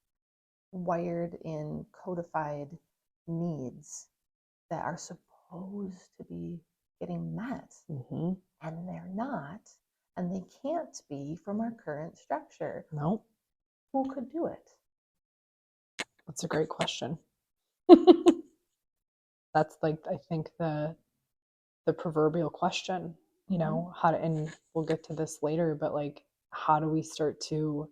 wired in, codified needs that are supposed to be getting met, and they're not, and they can't be from our current structure. Nope. Who could do it? That's a great question. That's like, I think the proverbial question, you know, how to, and we'll get to this later, but like, how do we start to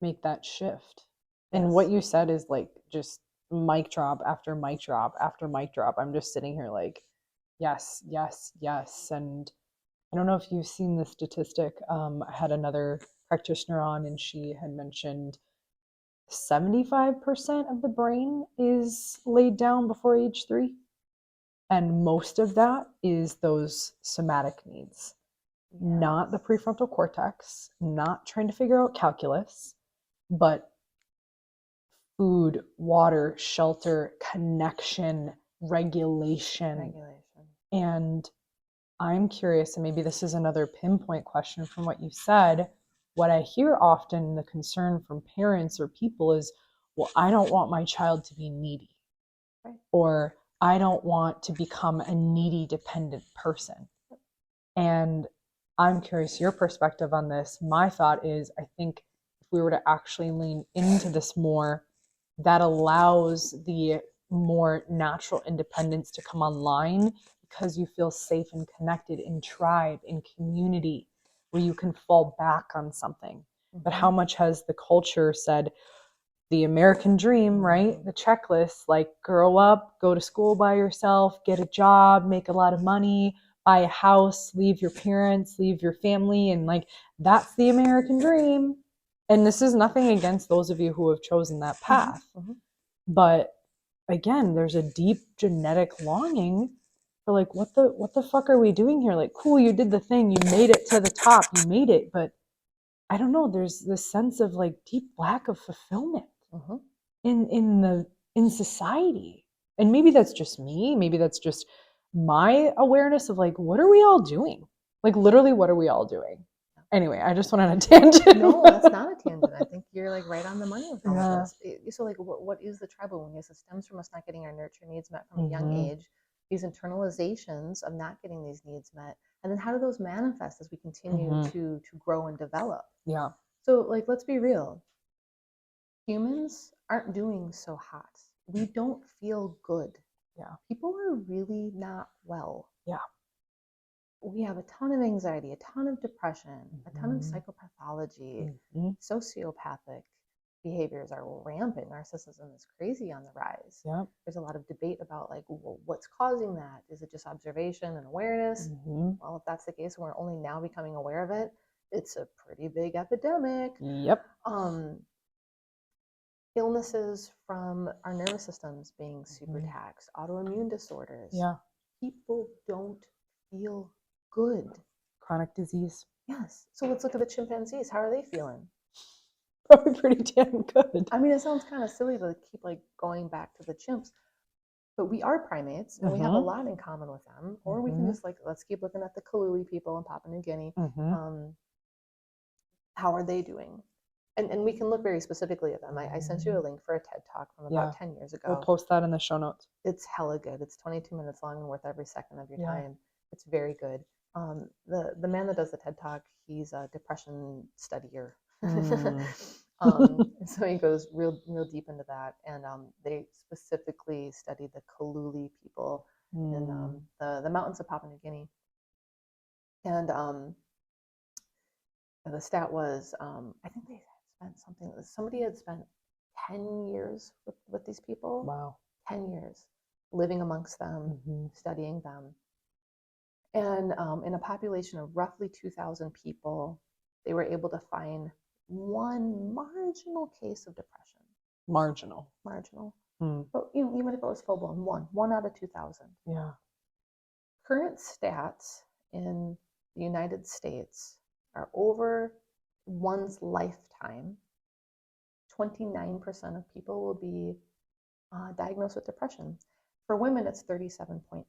make that shift? And what you said is like just mic drop after mic drop after mic drop. I'm just sitting here like, yes, yes, yes. And I don't know if you've seen the statistic. I had another practitioner on, and she had mentioned 75% of the brain is laid down before age 3. And most of that is those somatic needs, not the prefrontal cortex, not trying to figure out calculus, but food, water, shelter, connection, regulation. And I'm curious, and maybe this is another pinpoint question from what you said. What I hear often, the concern from parents or people is, well, I don't want my child to be needy. Right. Or I don't want to become a needy, dependent person. And I'm curious your perspective on this. My thought is, I think if we were to actually lean into this more, that allows the more natural independence to come online, because you feel safe and connected in tribe, in community, where you can fall back on something. But how much has the culture said, the American dream, right? The checklist, like grow up, go to school by yourself, get a job, make a lot of money, buy a house, leave your parents, leave your family. And like, that's the American dream. And this is nothing against those of you who have chosen that path. But again, there's a deep genetic longing for like, what the fuck are we doing here? Like, cool, you did the thing, you made it to the top, you made it. But I don't know, there's this sense of like deep lack of fulfillment in society. And maybe that's just me, maybe that's just my awareness of like, what are we all doing? Like literally, what are we all doing? Anyway, I just went on a tangent. No, that's not a tangent. I think you're like right on the money with all of this. So like, what is the tribal wound? Yes, it stems from us not getting our nurture needs met from a young age. These internalizations of not getting these needs met, and then how do those manifest as we continue to grow and develop? Yeah. So like, let's be real. Humans aren't doing so hot. We don't feel good. Yeah. People are really not well. Yeah. We have a ton of anxiety, a ton of depression, a ton of psychopathology, sociopathic behaviors are rampant. Narcissism is crazy on the rise. Yep. There's a lot of debate about like, well, what's causing that? Is it just observation and awareness? Well, if that's the case, we're only now becoming aware of it. It's a pretty big epidemic. Yep. Illnesses from our nervous systems being super taxed, autoimmune disorders. Yeah. People don't feel good. Chronic disease. Yes. So let's look at the chimpanzees. How are they feeling? Probably pretty damn good. I mean, it sounds kind of silly to keep like going back to the chimps, but we are primates and we have a lot in common with them. Or we can just like, let's keep looking at the Kaluli people in Papua New Guinea. How are they doing? And we can look very specifically at them. I sent you a link for a TED Talk from about 10 years ago. We'll post that in the show notes. It's hella good. It's 22 minutes long and worth every second of your time. It's very good. The man that does the TED Talk, he's a depression studier. So he goes real deep into that. And they specifically studied the Kaluli people in the mountains of Papua New Guinea. And the stat was, I think they somebody had spent 10 years with these people. Wow. 10 years living amongst them, studying them. And in a population of roughly 2,000 people, they were able to find one marginal case of depression. Marginal. But even if it was full blown, one out of 2,000. Yeah. Current stats in the United States are over one's lifetime, 29% of people will be diagnosed with depression. For women, it's 37.8%.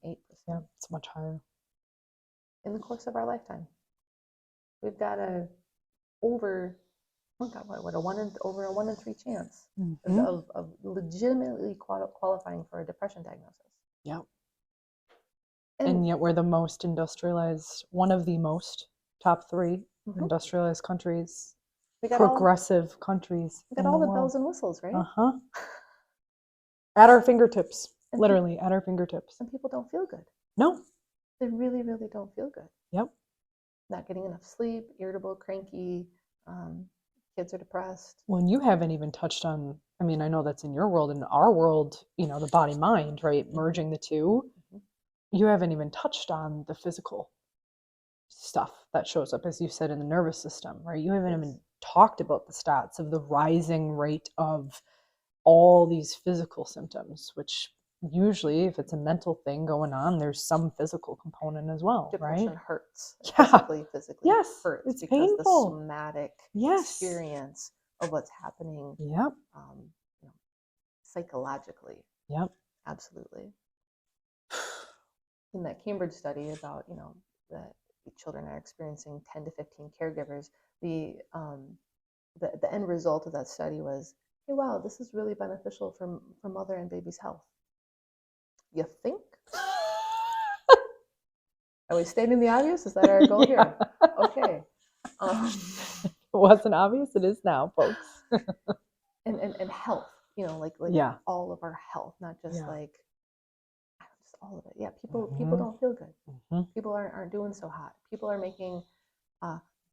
Yeah, it's much higher. In the course of our lifetime. We've got over Oh God, what over a 1 in 3 chance Mhm. of legitimately qualifying for a depression diagnosis. Yep. And And yet we're the most industrialized, one of the most top 3 Mhm. industrialized countries, we got progressive countries we got in all the the bells world. and whistles, right? Uh-huh. At our fingertips, And literally at our fingertips. and people don't feel good. No. They really, really don't feel good. Yep. Not getting enough sleep, irritable, cranky. Kids are depressed. Well, and you haven't even touched on, I mean, I know that's in your world. In our world, you know, the body mind, right? Merging the two. Mhm. You haven't even touched on the physical stuff that shows up, as you said, in the nervous system, right? You haven't Yes. even talked about the stats of the rising rate of all these physical symptoms, which usually, if it's a mental thing going on, there's some physical component as well, Depression right? hurts. Yeah. Physically Yes, hurts it's because the painful. somatic Yes. experience of what's happening Yep. you know, psychologically. Yep. Absolutely. In that Cambridge study about, that children are experiencing 10 to 15 caregivers, the end result of that study was, hey, wow, this is really beneficial for mother and baby's health. You think? Are we stating the obvious? Is that our goal here? Okay. It wasn't obvious. It is now, folks. and health, like Yeah. all of our health, not just Yeah. like just all of it. Yeah, people Mhm. don't feel good. Mhm. People aren't doing so hot. People are making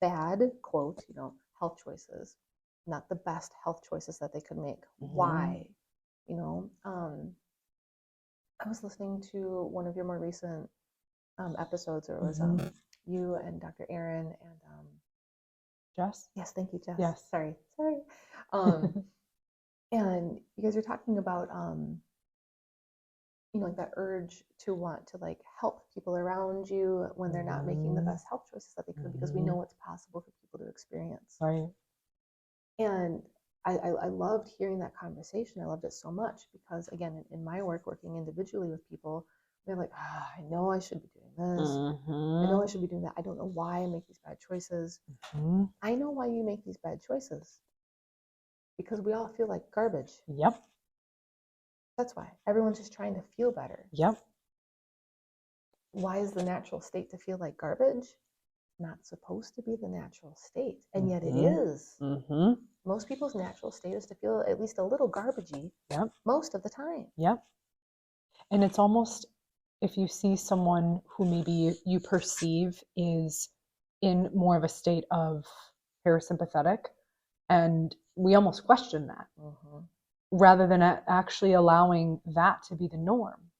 bad, quote, health choices, not the best health choices that they could make. Mhm. Why? I was listening to one of your more recent episodes, or it was you and Dr. Aaron and Jess? yes, thank you, Jess. Yes. Sorry. And you guys are talking about like that urge to want to like help people around you when they're not making the best health choices that they could, because we know what's possible for people to experience. Right. And I loved hearing that conversation. I loved it so much because, again, in my work, working individually with people, they're like, I know I should be doing this. I know I should be doing that. I don't know why I make these bad choices. I know why you make these bad choices. Because we all feel like garbage. Yep. That's why. Everyone's just trying to feel better. Yep. Why is the natural state to feel like garbage? Not supposed to be the natural state, and yet it is. Most people's natural state is to feel at least a little garbagey. Yep. Most of the time. Yep. And it's almost, if you see someone who maybe you perceive is in more of a state of parasympathetic, and we almost question that rather than actually allowing that to be the norm.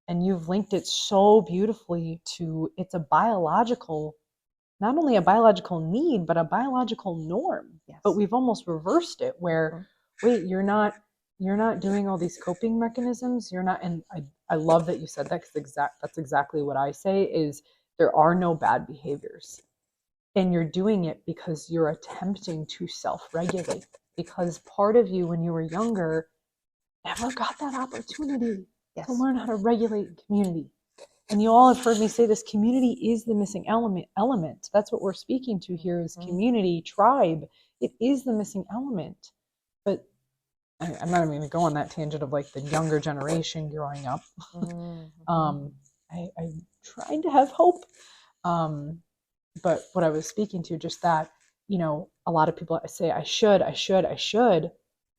And you've linked it so beautifully to, it's a biological, not only a biological need, but a biological norm. Yes. But we've almost reversed it where, wait, you're not doing all these coping mechanisms. You're not, and I love that you said that, because that's exactly what I say is there are no bad behaviors. And you're doing it because you're attempting to self-regulate. Because part of you, when you were younger, never got that opportunity to learn how to regulate in community. And you all have heard me say this, community is the missing element. That's what we're speaking to here is community, tribe. It is the missing element. But I'm not even going to go on that tangent of like the younger generation growing up. I'm trying to have hope. But what I was speaking to, just that, a lot of people say, I should,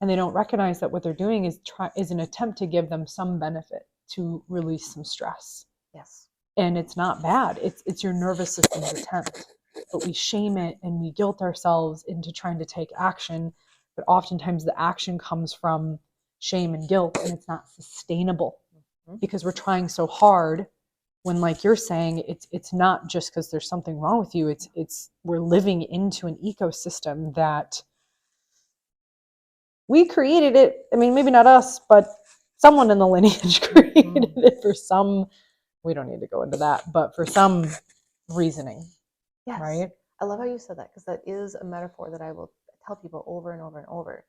and they don't recognize that what they're doing is an attempt to give them some benefit, to release some stress. Yes. And it's not bad. It's your nervous system's attempt. But we shame it and we guilt ourselves into trying to take action. But oftentimes the action comes from shame and guilt, and it's not sustainable because we're trying so hard. When, like you're saying, it's not just because there's something wrong with you. It's we're living into an ecosystem that we created it. I mean, maybe not us, but someone in the lineage created it for some. We don't need to go into that, but for some reasoning. Yes. Right? I love how you said that, because that is a metaphor that I will tell people over and over and over.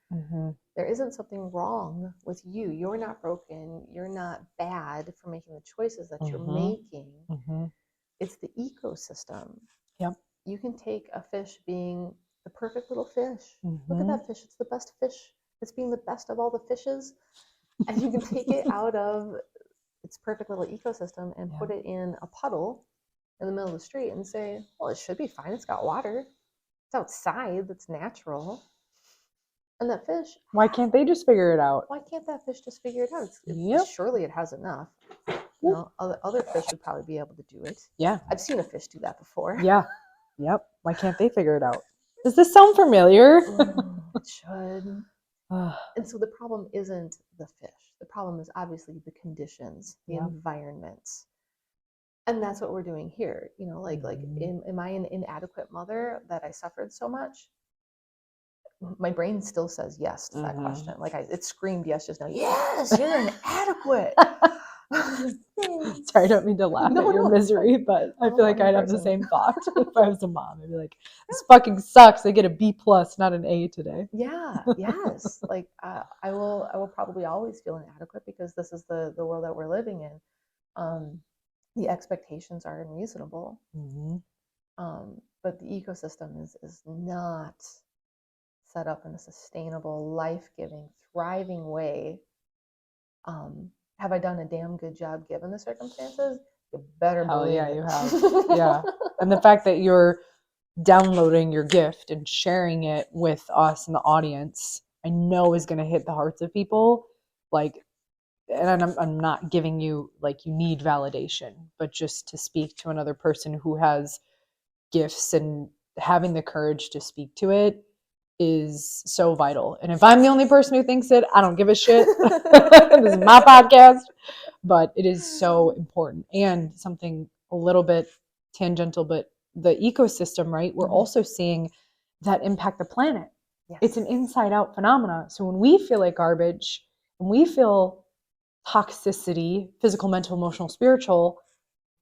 There isn't something wrong with you. You're not broken. You're not bad for making the choices that you're making. It's the ecosystem. Yep. You can take a fish being the perfect little fish. Look at Mhm. that fish. It's the best fish. It's being the best of all the fishes. And you can take it out of its perfect little ecosystem and put it in a puddle in the middle of the street and say, well, it should be fine. It's got water. It's outside. That's natural. And that fish, Why can't they just figure it out? why can't that fish just figure it out? Yep. Surely it has enough. You know, other fish would probably be able to do it. Yeah. I've seen a fish do that before. Yeah. Yep. Why can't they figure it out? Does this sound familiar? It should. And so the problem isn't the fish. The problem is obviously the conditions, the environment. And that's what we're doing here. You know, like am I an inadequate mother that I suffered so much? My brain still says yes to that question. Like it screamed yes just now. Yes, you're inadequate. Sorry, I don't mean to laugh at your misery, but I feel like I'd have the person. same thought if I was a mom. I'd be like, this fucking sucks. I get a B+, not an A today. Yeah, yes. Like I will probably always feel inadequate because this is the world that we're living in. The expectations are unreasonable. But the ecosystem is not set up in a sustainable, life-giving, thriving way. Have I done a damn good job given the circumstances? You better believe yeah, it. you have. Yeah. And the fact that you're downloading your gift and sharing it with us and the audience, I know is going to hit the hearts of people. Like, and I'm not giving you like you need validation, but just to speak to another person who has gifts and having the courage to speak to it is so vital. And if I'm the only person who thinks it, I don't give a shit. This is my podcast, but it is so important. And something a little bit tangential, but the ecosystem, right? We're also seeing that impact the planet. Yes. It's an inside out phenomena. So when we feel like garbage, when we feel toxicity, physical, mental, emotional, spiritual,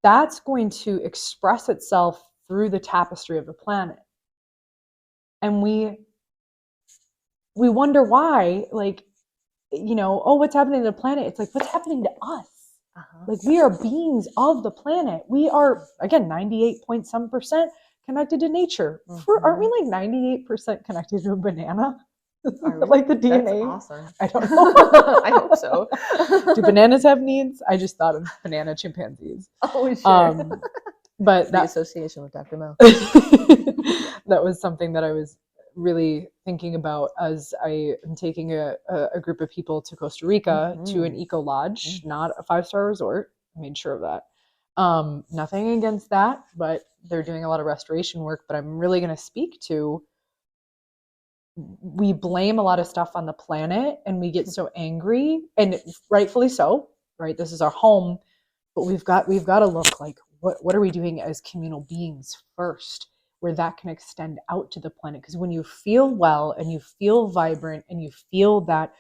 that's going to express itself through the tapestry of the planet. And we wonder why, like, you know, oh, what's happening to the planet? It's like, what's happening to us? Like, we are beings of the planet. We are, again, 98 point some percent connected to nature. Aren't we like 98% connected to a banana? Like the DNA? That's awesome. I don't know. I hope so. Do bananas have needs? I just thought of banana chimpanzees. Oh, sure. But the association with Dr. Mel. That was something that I was really thinking about as I am taking a group of people to Costa Rica to an eco lodge, not a 5-star resort. I made sure of that. Nothing against that, but they're doing a lot of restoration work. But I'm really going to speak to, we blame a lot of stuff on the planet and we get so angry, and rightfully so, right? This is our home, but we've got to look like, what are we doing as communal beings first, where that can extend out to the planet? Because when you feel well and you feel vibrant and you feel that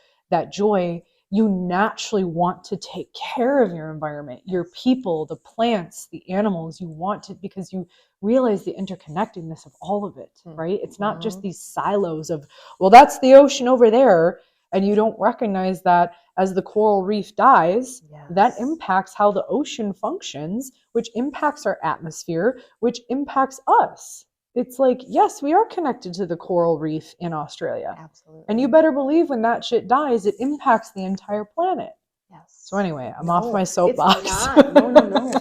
joy, you naturally want to take care of your environment, your people, the plants, the animals. You want to, because you realize the interconnectedness of all of it, right? It's not just these silos of, well, that's the ocean over there, and you don't recognize that as the coral reef dies, that impacts how the ocean functions, which impacts our atmosphere, which impacts us. It's like, yes, we are connected to the coral reef in Australia. Absolutely. And you better believe when that shit dies, it impacts the entire planet. Yes. So anyway, I'm off my soapbox. It's not. No.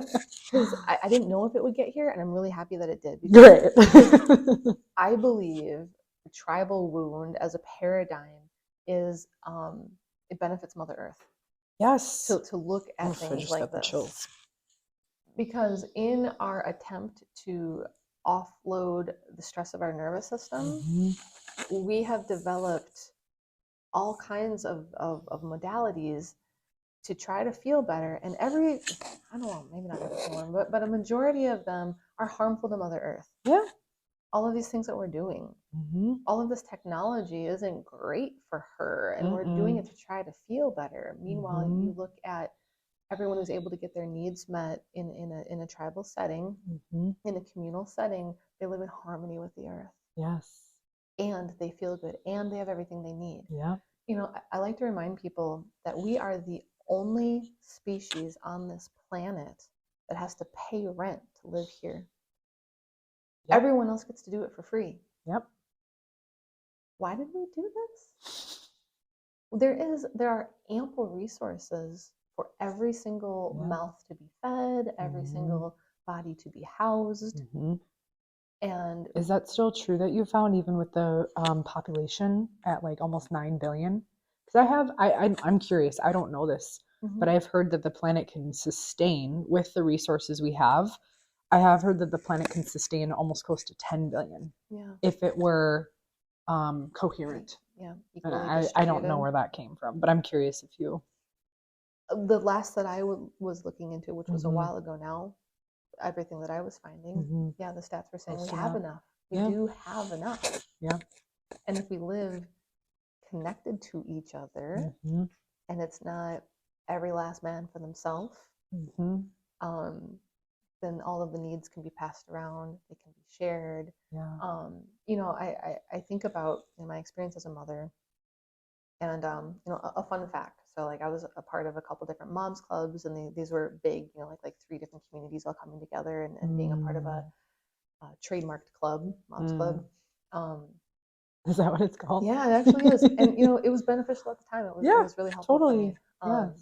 Because I didn't know if it would get here, and I'm really happy that it did. Great. I believe the tribal wound as a paradigm is, it benefits Mother Earth. Yes. To look at things like this. Chills. Because in our attempt to offload the stress of our nervous system, we have developed all kinds of modalities to try to feel better. And I don't know, maybe not every single one, but a majority of them are harmful to Mother Earth. Yeah. All of these things that we're doing, all of this technology isn't great for her, and we're doing it to try to feel better. Meanwhile, you look at everyone who's able to get their needs met in a tribal setting, in a communal setting, they live in harmony with the earth. Yes. And they feel good, and they have everything they need. Yeah. You know, I like to remind people that we are the only species on this planet that has to pay rent to live here. Yep. Everyone else gets to do it for free. Yep. why did we do this? There are ample resources for every single mouth to be fed, every single body to be housed. And is that still true that you found, even with the population at like almost 9 billion? Because I'm curious, I don't know this, but I've heard that the planet can sustain, with the resources we have, I have heard that the planet can sustain almost close to 10 billion if it were coherent. And I don't know where that came from, but I'm curious if you. The last that I was looking into, which was a while ago now, everything that I was finding, the stats were saying we have enough. We do have enough. And if we live connected to each other, and it's not every last man for themselves, then all of the needs can be passed around. They can be shared. You know, I think about my experience as a mother, and you know, a fun fact. So like I was a part of a couple different moms clubs, and these were big, you know, like 3 different communities all coming together and being a part of a trademarked club, moms club. Is that what it's called? Yeah, it actually is. And you know, it was beneficial at the time. It was really helpful totally. for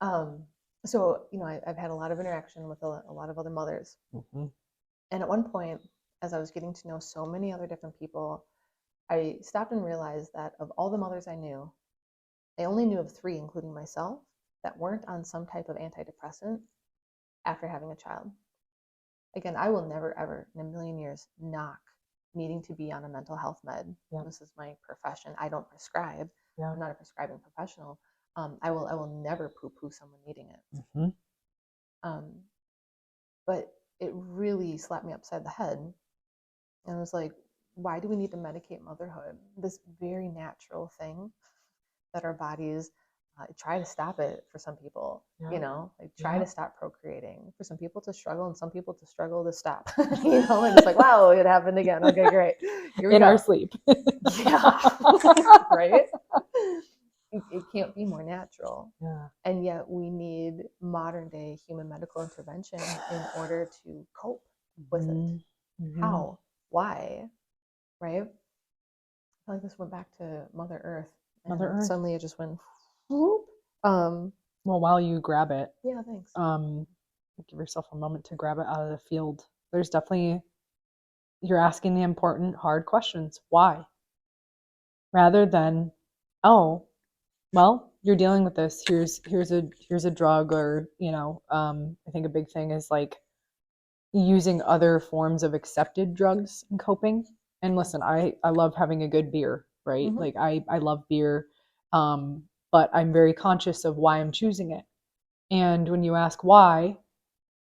me. So you know, I've had a lot of interaction with a lot of other mothers, and at one point, as I was getting to know so many other different people, I stopped and realized that of all the mothers I knew, I only knew of 3, including myself, that weren't on some type of antidepressant after having a child. Again, I will never, ever in a million years knock needing to be on a mental health med. This is my profession. I don't prescribe. I'm not a prescribing professional. I will never poo-poo someone needing it. But it really slapped me upside the head. And I was like, why do we need to medicate motherhood? This very natural thing that our bodies try to stop it for some people, you know, like try to stop procreating. For some people to struggle, and some people to struggle to stop, you know, and it's like, wow, it happened again. Okay, great. Here we in go. our sleep. Right? It can't be more natural. And yet we need modern day human medical intervention in order to cope with it. How? Why? Right? I feel like this went back to Mother Earth. Mother Earth. Suddenly it just went whoop. Well, while you grab it, thanks. Give yourself a moment to grab it out of the field. There's definitely, you're asking the important, hard questions. Why? Rather than, oh, well, you're dealing with this. Here's a drug, or you know, I think a big thing is like using other forms of accepted drugs in coping. And listen, I love having a good beer, right? Like I love beer, but I'm very conscious of why I'm choosing it. And when you ask why,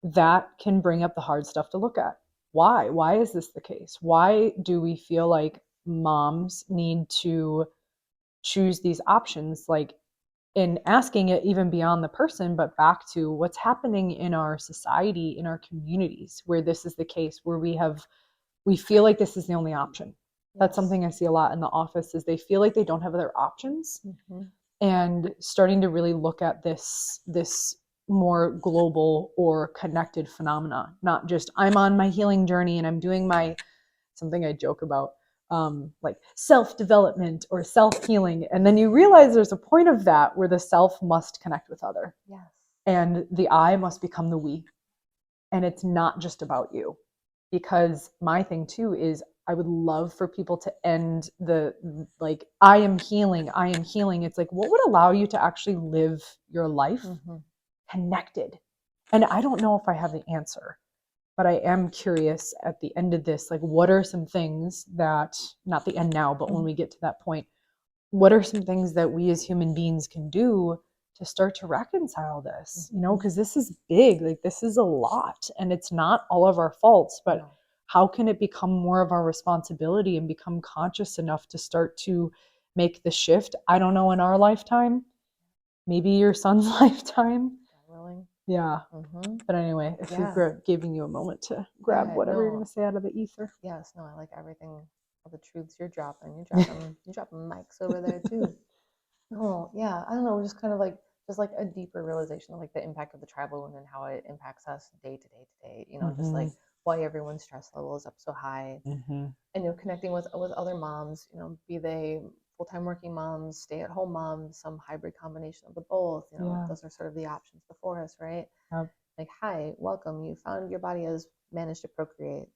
that can bring up the hard stuff to look at. Why is this the case? Why do we feel like moms need to choose these options? Like, in asking it even beyond the person, but back to what's happening in our society, in our communities, where this is the case, where we feel like this is the only option. That's something I see a lot in the office, is they feel like they don't have other options. And starting to really look at this more global or connected phenomena, not just I'm on my healing journey and I'm doing my, something I joke about, like self-development or self-healing. And then you realize there's a point of that where the self must connect with other. And the I must become the we. And it's not just about you. Because my thing too is, I would love for people to end the, like, I am healing. It's like, what would allow you to actually live your life connected? And I don't know if I have the answer, but I am curious at the end of this, like, what are some things that, not the end now, but when we get to that point, what are some things that we as human beings can do to start to reconcile this, you know, because this is big, like this is a lot, and it's not all of our faults, but how can it become more of our responsibility and become conscious enough to start to make the shift? I don't know, in our lifetime, maybe your son's lifetime. But anyway, if you're giving you a moment to grab whatever you're going to say out of the ether. Yes, no, I like everything, all the truths you're dropping. You're dropping mics over there too. Oh yeah, I don't know, just kind of like, just like a deeper realization of like the impact of the tribal wound and how it impacts us day to day to day. You know, just like why everyone's stress level is up so high. Mm-hmm. And connecting with other moms, be they full-time working moms, stay-at-home moms, some hybrid combination of the both. Yeah. Those are sort of the options before us, right? Yep. Like, hi, welcome. You found your body has managed to procreate.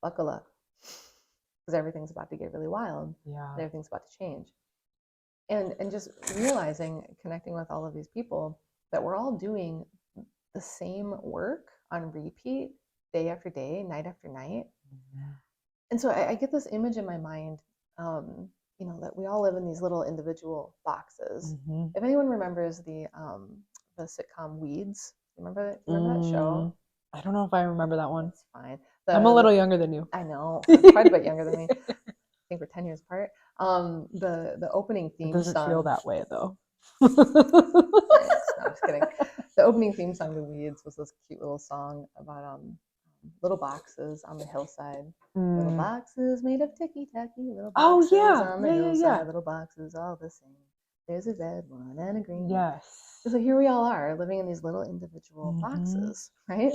Buckle up, because everything's about to get really wild. Yeah. And everything's about to change. And just realizing, connecting with all of these people, that we're all doing the same work on repeat, day after day, night after night. Mm-hmm. And so I get this image in my mind, that we all live in these little individual boxes. Mm-hmm. If anyone remembers the sitcom Weeds, remember that show? I don't know if I remember that one. It's fine. I'm a little younger than you. I know, quite a bit younger than me. I think we're 10 years apart. The opening theme It doesn't song. feel that way though. No, I'm just kidding. The opening theme song to Weeds was this cute little song about little boxes on the hillside. Little boxes made of ticky-tacky, little boxes on the hillside, little boxes all the same. There's a red one and a green one. Yes. So here we all are living in these little individual boxes, right?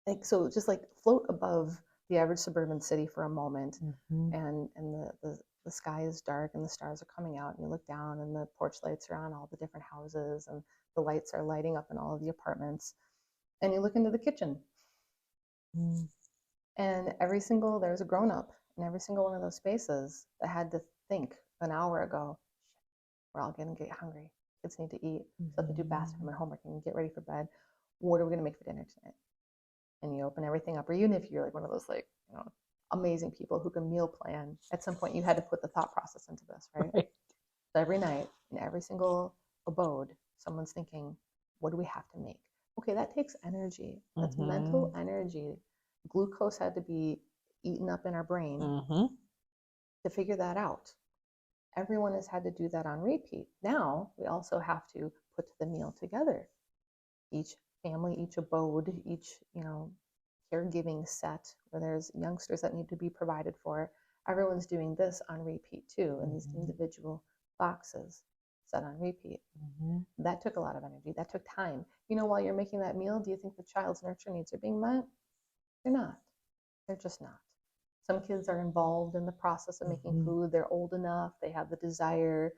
Like, so just like float above the average suburban city for a moment, and the sky is dark and the stars are coming out, and you look down and the porch lights are on all the different houses and the lights are lighting up in all of the apartments, and you look into the kitchen. And there's a grown-up in every single one of those spaces that had to think an hour ago, we're all going to get hungry. Kids need to eat. So have to do bathroom and homework and get ready for bed. What are we going to make for dinner tonight? And you open everything up. Or even if you're like one of those amazing people who can meal plan, at some point you had to put the thought process into this, right? So every night in every single abode, someone's thinking, what do we have to make? Okay, that takes energy. That's mental energy. Glucose had to be eaten up in our brain to figure that out. Everyone has had to do that on repeat. Now we also have to put the meal together. Each family, each abode, each caregiving set where there's youngsters that need to be provided for. Everyone's doing this on repeat too, in these individual boxes set on repeat. That took a lot of energy. That took time. While you're making that meal, do you think the child's nurture needs are being met? They're not. They're just not. Some kids are involved in the process of making food. They're old enough. They have the desire.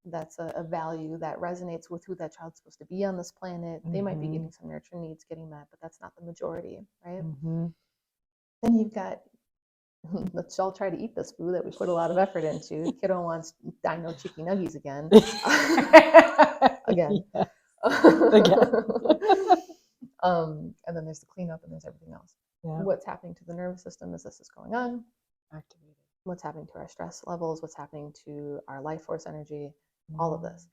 That's a value that resonates with who that child's supposed to be on this planet. They might be getting some nurture needs getting met, but that's not the majority, right? Then you've got, let's all try to eat this food that we put a lot of effort into. Kiddo wants dino chicken nuggies again. Again. And then there's the cleanup and there's everything else. Yeah. What's happening to the nervous system as this is going on? Activated. What's happening to our stress levels? What's happening to our life force energy? All of this.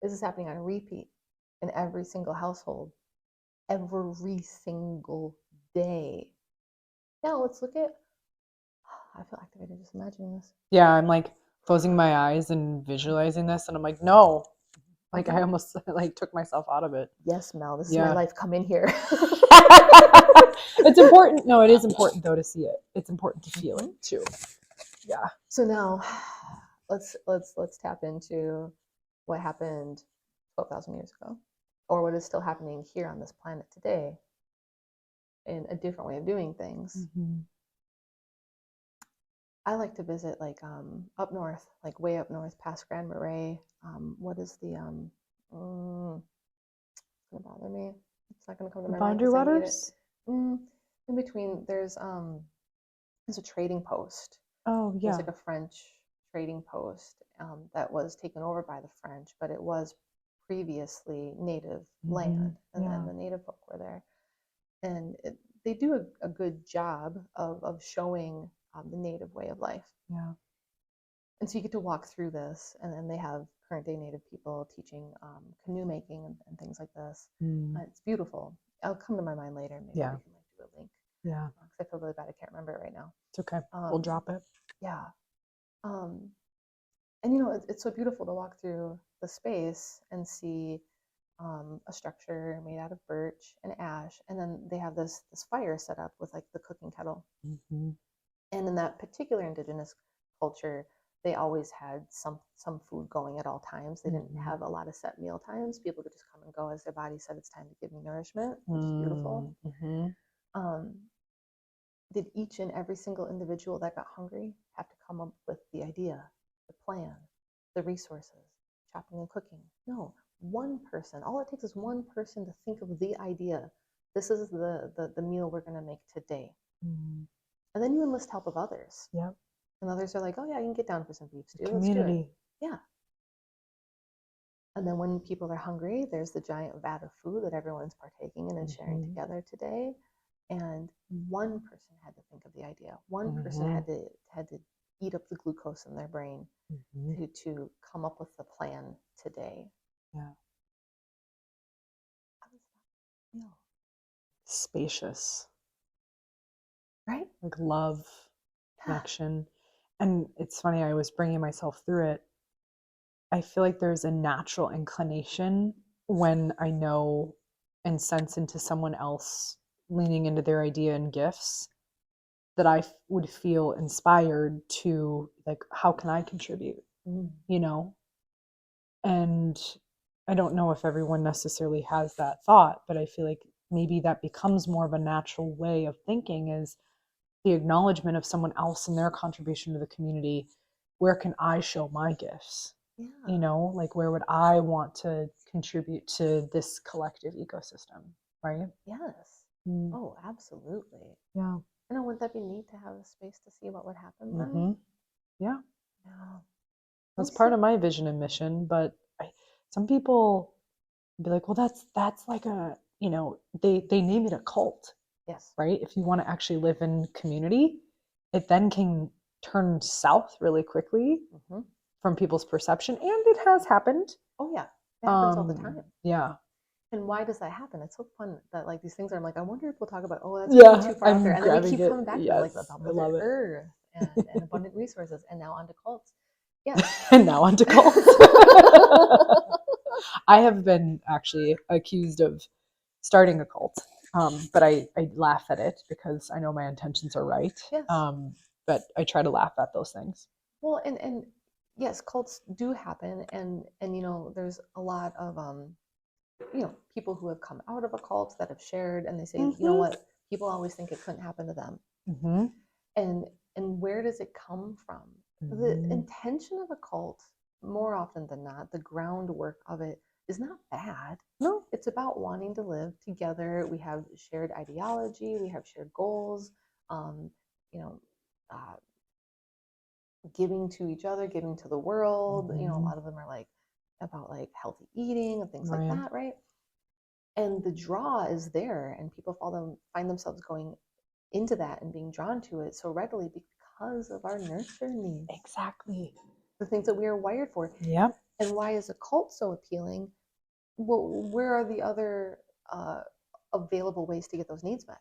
This is happening on repeat in every single household, every single day. Now let's look at, I feel activated just imagining this. Yeah, I'm like closing my eyes and visualizing this, and I'm like, no. Like I almost took myself out of it. Yes, Mel, this is my life. Come in here. It's important. No, it is important though to see it. It's important to feel it too. Yeah. So now let's tap into what happened 12,000 years ago, or what is still happening here on this planet today in a different way of doing things. I like to visit up north, like way up north past Grand Marais. What is the it's gonna bother me. It's not gonna come to my mind. Boundary Waters? In between, there's a trading post. Oh yeah. It's like a French trading post that was taken over by the French, but it was previously native land, and the native folk were there. And they do a good job of showing the native way of life. Yeah. And so you get to walk through this, and then they have current day native people teaching canoe making and things like this. It's beautiful. It'll come to my mind later. Maybe we can do a link. Yeah. Because I feel really bad. I can't remember it right now. It's okay. We'll drop it. Yeah. And it's so beautiful to walk through the space and see a structure made out of birch and ash, and then they have this fire set up with the cooking kettle. And in that particular indigenous culture, they always had some food going at all times. They didn't Mhm. have a lot of set meal times. People could just come and go as their body said it's time to give me nourishment, which is beautiful. Did each and every single individual that got hungry have to come up with the idea, the plan, the resources, chopping and cooking? No, one person. All it takes is one person to think of the idea. This is the meal we're going to make today. Mm. And then you enlist help of others. Yep. And others are like, oh yeah, you can get down for some beef stew. Community. Let's do it. Yeah. And then when people are hungry, there's the giant vat of food that everyone's partaking in and sharing together today. And one person had to think of the idea. One person had to eat up the glucose in their brain to come up with the plan today. Yeah. How does that feel? Spacious. Right? Like love, connection. And it's funny, I was bringing myself through it. I feel like there's a natural inclination when I know and sense into someone else leaning into their idea and gifts that I would feel inspired to, like, how can I contribute? You know? And I don't know if everyone necessarily has that thought, but I feel like maybe that becomes more of a natural way of thinking, is the acknowledgement of someone else and their contribution to the community. Where can I show my gifts? Yeah. You know, like, where would I want to contribute to this collective ecosystem, right? Yes. Mm. Oh, absolutely. Yeah. And wouldn't that be neat to have a space to see what would happen then? Yeah. Yeah. That's part of my vision and mission. But some people be like, well, that's like a, you know, they name it a cult. Yes. Right? If you want to actually live in community, it then can turn south really quickly from people's perception. And it has happened. Oh, yeah. It happens all the time. Yeah. And why does that happen? It's so fun that, like, these things are, I'm like, I wonder if we'll talk about, oh, that's Yeah, too far out there. And then we keep it. coming back to Yes, like about Mother Earth and abundant resources, and now onto cults. Yeah. And now onto cults. I have been actually accused of starting a cult, but I laugh at it because I know my intentions are right. Yes. But I try to laugh at those things. Well, and yes, cults do happen, and you know, there's a lot of you know, people who have come out of a cult that have shared, and they say, you know what, people always think it couldn't happen to them. And where does it come from? The intention of a cult, more often than not, the groundwork of it is not bad. No. It's about wanting to live together. We have shared ideology, we have shared goals, you know, giving to each other, giving to the world. You know, a lot of them are like about like healthy eating and things like that, right? And the draw is there, and people find themselves going into that and being drawn to it so readily because of our nurture needs. Exactly. The things that we are wired for. Yep. And why is a cult so appealing? Well, where are the other available ways to get those needs met?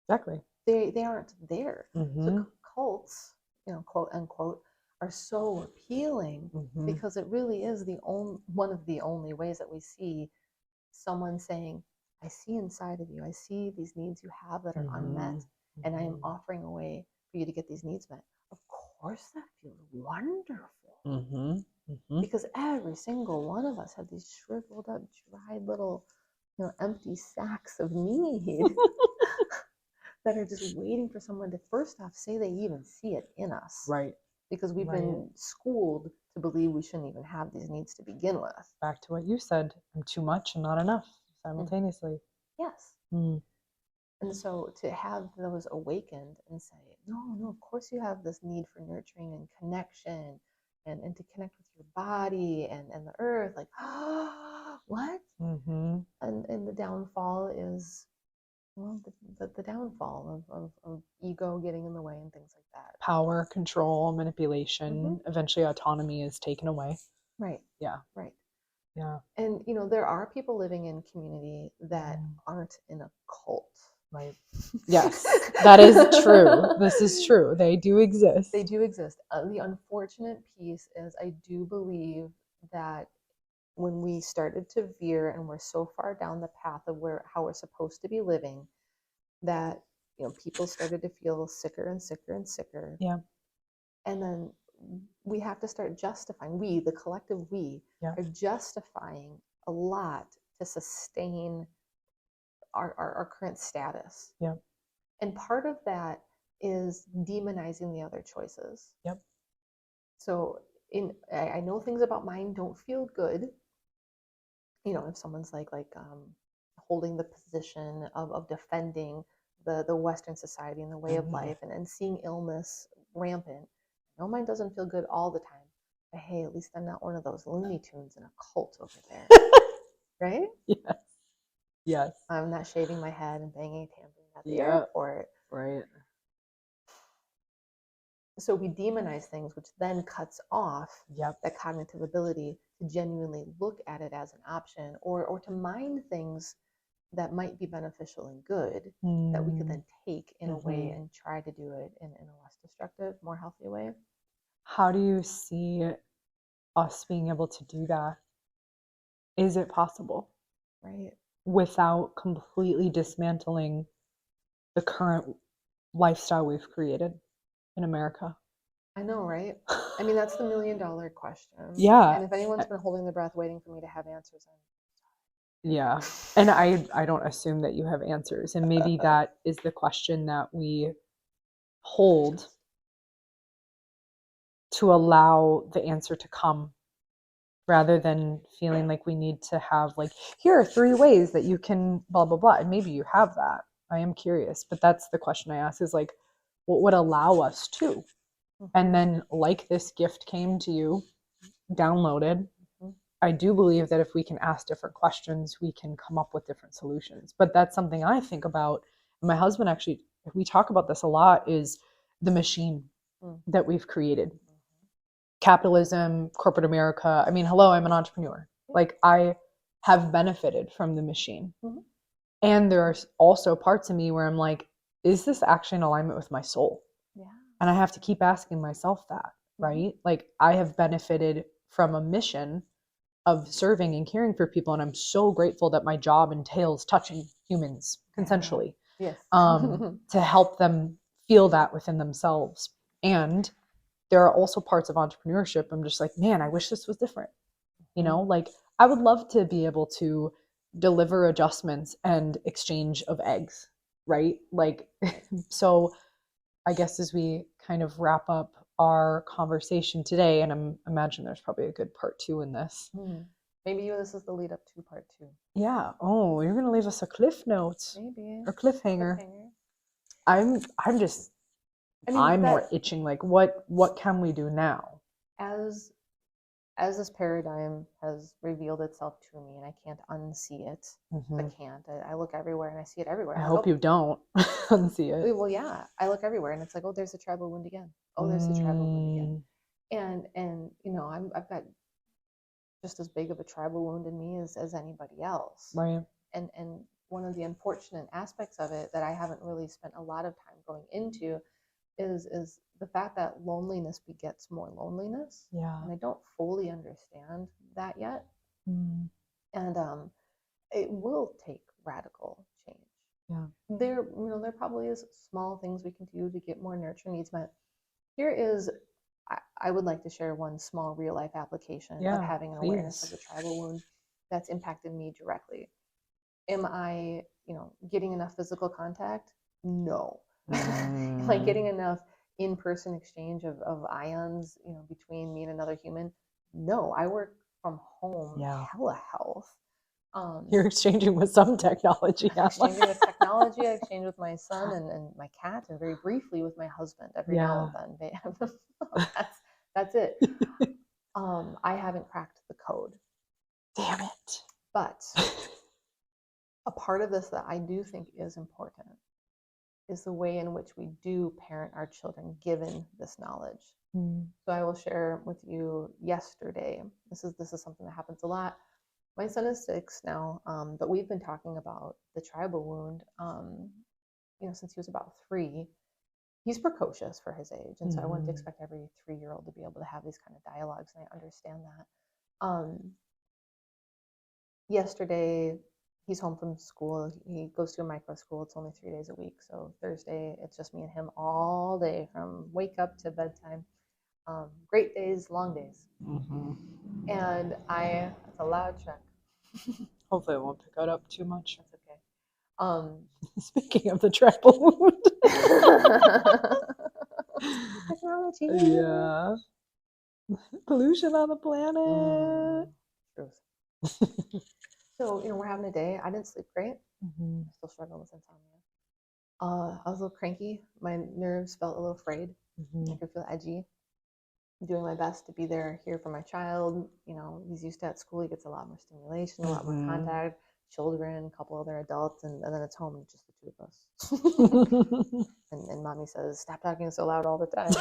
Exactly. They aren't there. So cults, you know, quote unquote, are so appealing because it really is one of the only ways that we see someone saying, I see inside of you, I see these needs you have that are unmet, and I am offering a way for you to get these needs met. Of course that feels wonderful. Because every single one of us have these shriveled up, dried little, you know, empty sacks of need that are just waiting for someone to, first off, say they even see it in us. Right. Because we've been schooled to believe we shouldn't even have these needs to begin with. Back to what you said, I'm too much and not enough simultaneously. Yes. And so to have those awakened and say, no, of course you have this need for nurturing and connection and to connect with your body and the earth, like, what? And the downfall is, well, the downfall of ego getting in the way and things like that. Power, control, manipulation, eventually autonomy is taken away. Right. Yeah. Right. Yeah. And, you know, there are people living in community that aren't in a cult. Right. Yes, that is true. This is true. They do exist. They do exist. The unfortunate piece is I do believe that when we started to veer and we're so far down the path of how we're supposed to be living, that, you know, people started to feel sicker and sicker and sicker. Yeah. And then we have to start justifying, we, the collective we, Yeah. are justifying a lot to sustain our current status. Yep. And part of that is demonizing the other choices. Yep. So I know things about mine don't feel good. You know, if someone's like holding the position of defending the Western society and the way of life, and seeing illness rampant. No, mine doesn't feel good all the time. But hey, at least I'm not one of those Looney Tunes in a cult over there. Right? Yes. Yes. I'm not shaving my head and banging a tambourine at the Yeah. airport. Right. So we demonize things, which then cuts off Yep. that cognitive ability to genuinely look at it as an option, or to mind things that might be beneficial and good that we could then take in a way and try to do it in a less destructive, more healthy way. How do you see us being able to do that? Is it possible? Right. Without completely dismantling the current lifestyle we've created in America? I know, right? I mean, that's the $1 million question. Yeah. And if anyone's been holding their breath waiting for me to have answers, Yeah. And I don't assume that you have answers. And maybe that is the question that we hold to allow the answer to come, rather than feeling like we need to have like, here are 3 ways that you can blah, blah, blah. And maybe you have that. I am curious. But that's the question I ask, is like, what would allow us to? And then, like, this gift came to you, downloaded. I do believe that if we can ask different questions, we can come up with different solutions. But that's something I think about. My husband, actually, we talk about this a lot, is the machine that we've created. Capitalism, corporate America. I mean, hello, I'm an entrepreneur. Like, I have benefited from the machine. And there are also parts of me where I'm like, is this actually in alignment with my soul? yeah. And I have to keep asking myself that, right? Like, I have benefited from a mission of serving and caring for people, and I'm so grateful that my job entails touching humans consensually. Yes. To help them feel that within themselves. And there are also parts of entrepreneurship I'm just like, man, I wish this was different. You know, like, I would love to be able to deliver adjustments and exchange of eggs, right? Like, so I guess as we kind of wrap up our conversation today, and I'm imagine there's probably a good part 2 in this. Maybe this is the lead up to part 2. Yeah. Oh, you're gonna leave us a cliff note. Maybe. Or cliffhanger. I'm just, I mean, I'm more itching. Like, what can we do now? As this paradigm has revealed itself to me, and I can't unsee it. I can't. I look everywhere and I see it everywhere. I hope you don't unsee it. Well, yeah, I look everywhere and it's like, oh, there's the tribal wound again. Oh, there's the tribal wound again. And you know, I've got just as big of a tribal wound in me as anybody else. Right. And one of the unfortunate aspects of it that I haven't really spent a lot of time going into is the fact that loneliness begets more loneliness. Yeah. And I don't fully understand that yet. And it will take radical change. Yeah. There probably is small things we can do to get more nurture needs met. Here is, I would like to share one small real life application of having an awareness of the tribal wound that's impacted me directly. Am I, getting enough physical contact? No. Am I getting enough in-person exchange of ions, between me and another human? No. I work from home, telehealth. You're exchanging with some technology. Exchanging with technology. I exchange with my son and my cat, and very briefly with my husband every now and then. That's it. I haven't cracked the code. Damn it. But a part of this that I do think is important is the way in which we do parent our children given this knowledge. So I will share with you yesterday. This is something that happens a lot. My son is 6 now, but we've been talking about the tribal wound, since he was about 3. He's precocious for his age, and so I wouldn't expect every 3-year-old to be able to have these kind of dialogues, and I understand that. Yesterday, he's home from school. He goes to a micro school. It's only 3 days a week, so Thursday, it's just me and him all day from wake up to bedtime. Great days, long days. Mm-hmm. And it's a loud check. Hopefully it won't pick it up too much. That's okay. Speaking of the tribal wound. Technology. Yeah. Pollution on the planet. Truth. So, we're having a day. I didn't sleep great. Mm-hmm. I'm still struggling with insomnia. I was a little cranky. My nerves felt a little frayed. Mm-hmm. I could feel edgy. I'm doing my best to be here for my child. He's used to at school. He gets a lot more stimulation, a lot more contact, children, a couple other adults, and then it's home, just the two of us. and mommy says, stop talking so loud all the time.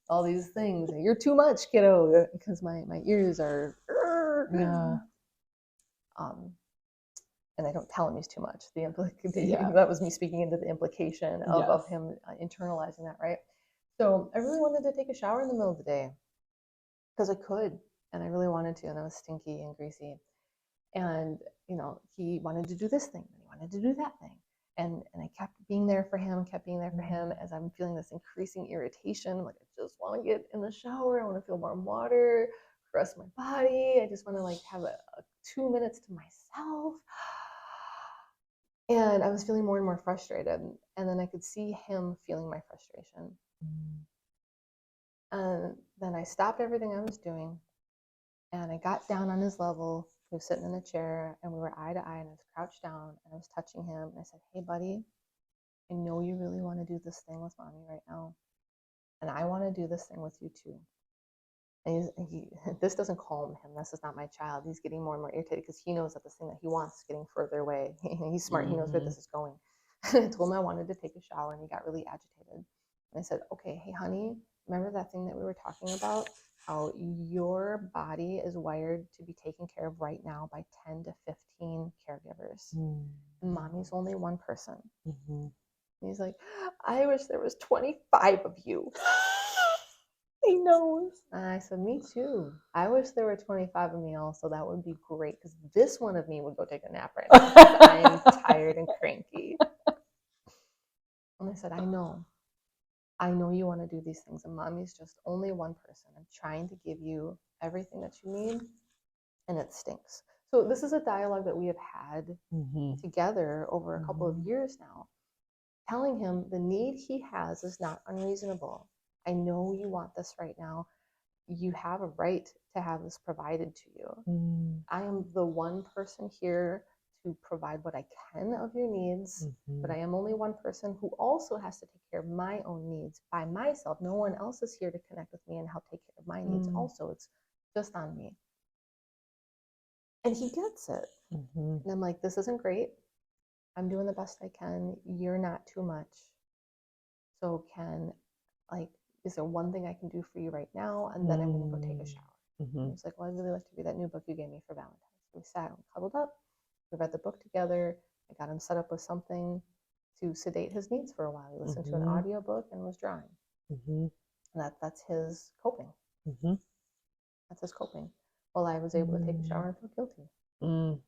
All these things. You're too much, kiddo, because my ears are. Yeah. And I don't tell him he's too much. Yeah. That was me speaking into the implication of Yes. him internalizing that, right? So I really wanted to take a shower in the middle of the day because I could, and I really wanted to, and I was stinky and greasy. And he wanted to do this thing, and he wanted to do that thing, and I kept being there for him, as I'm feeling this increasing irritation. Like, I just want to get in the shower. I want to feel warm water, caress my body. I just want to have a 2 minutes to myself. And I was feeling more and more frustrated. And then I could see him feeling my frustration. And then I stopped everything I was doing, and I got down on his level. He was sitting in a chair, and we were eye to eye, and I was crouched down, and I was touching him, and I said, hey, buddy, I know you really want to do this thing with mommy right now, and I want to do this thing with you too. And this doesn't calm him. This is not my child. He's getting more and more irritated because he knows that this thing that he wants is getting further away. He's smart. He knows where this is going. I told him I wanted to take a shower, and he got really agitated. And I said, okay, hey, honey, remember that thing that we were talking about? How your body is wired to be taken care of right now by 10 to 15 caregivers. And mommy's only one person. And he's like, I wish there was 25 of you. He knows. And I said, me too. I wish there were 25 of me also. That would be great, because this one of me would go take a nap right now. I'm tired and cranky. And I said, I know you want to do these things, and mommy's just only one person. I'm trying to give you everything that you need, and it stinks. So this is a dialogue that we have had together over a couple of years now, telling him the need he has is not unreasonable. I know you want this right now. You have a right to have this provided to you. I am the one person here to provide what I can of your needs, but I am only one person who also has to take care of my own needs by myself. No one else is here to connect with me and help take care of my needs. Also, it's just on me. And he gets it. And I'm like, this isn't great. I'm doing the best I can. You're not too much. So is there one thing I can do for you right now? And then I'm going to go take a shower. I was like, well, I'd really like to read that new book you gave me for Valentine's. So we sat and cuddled up. We read the book together. I got him set up with something to sedate his needs for a while. He listened to an audiobook and was drawing. And that's his coping. That's his coping. Well, I was able to take a shower and feel guilty.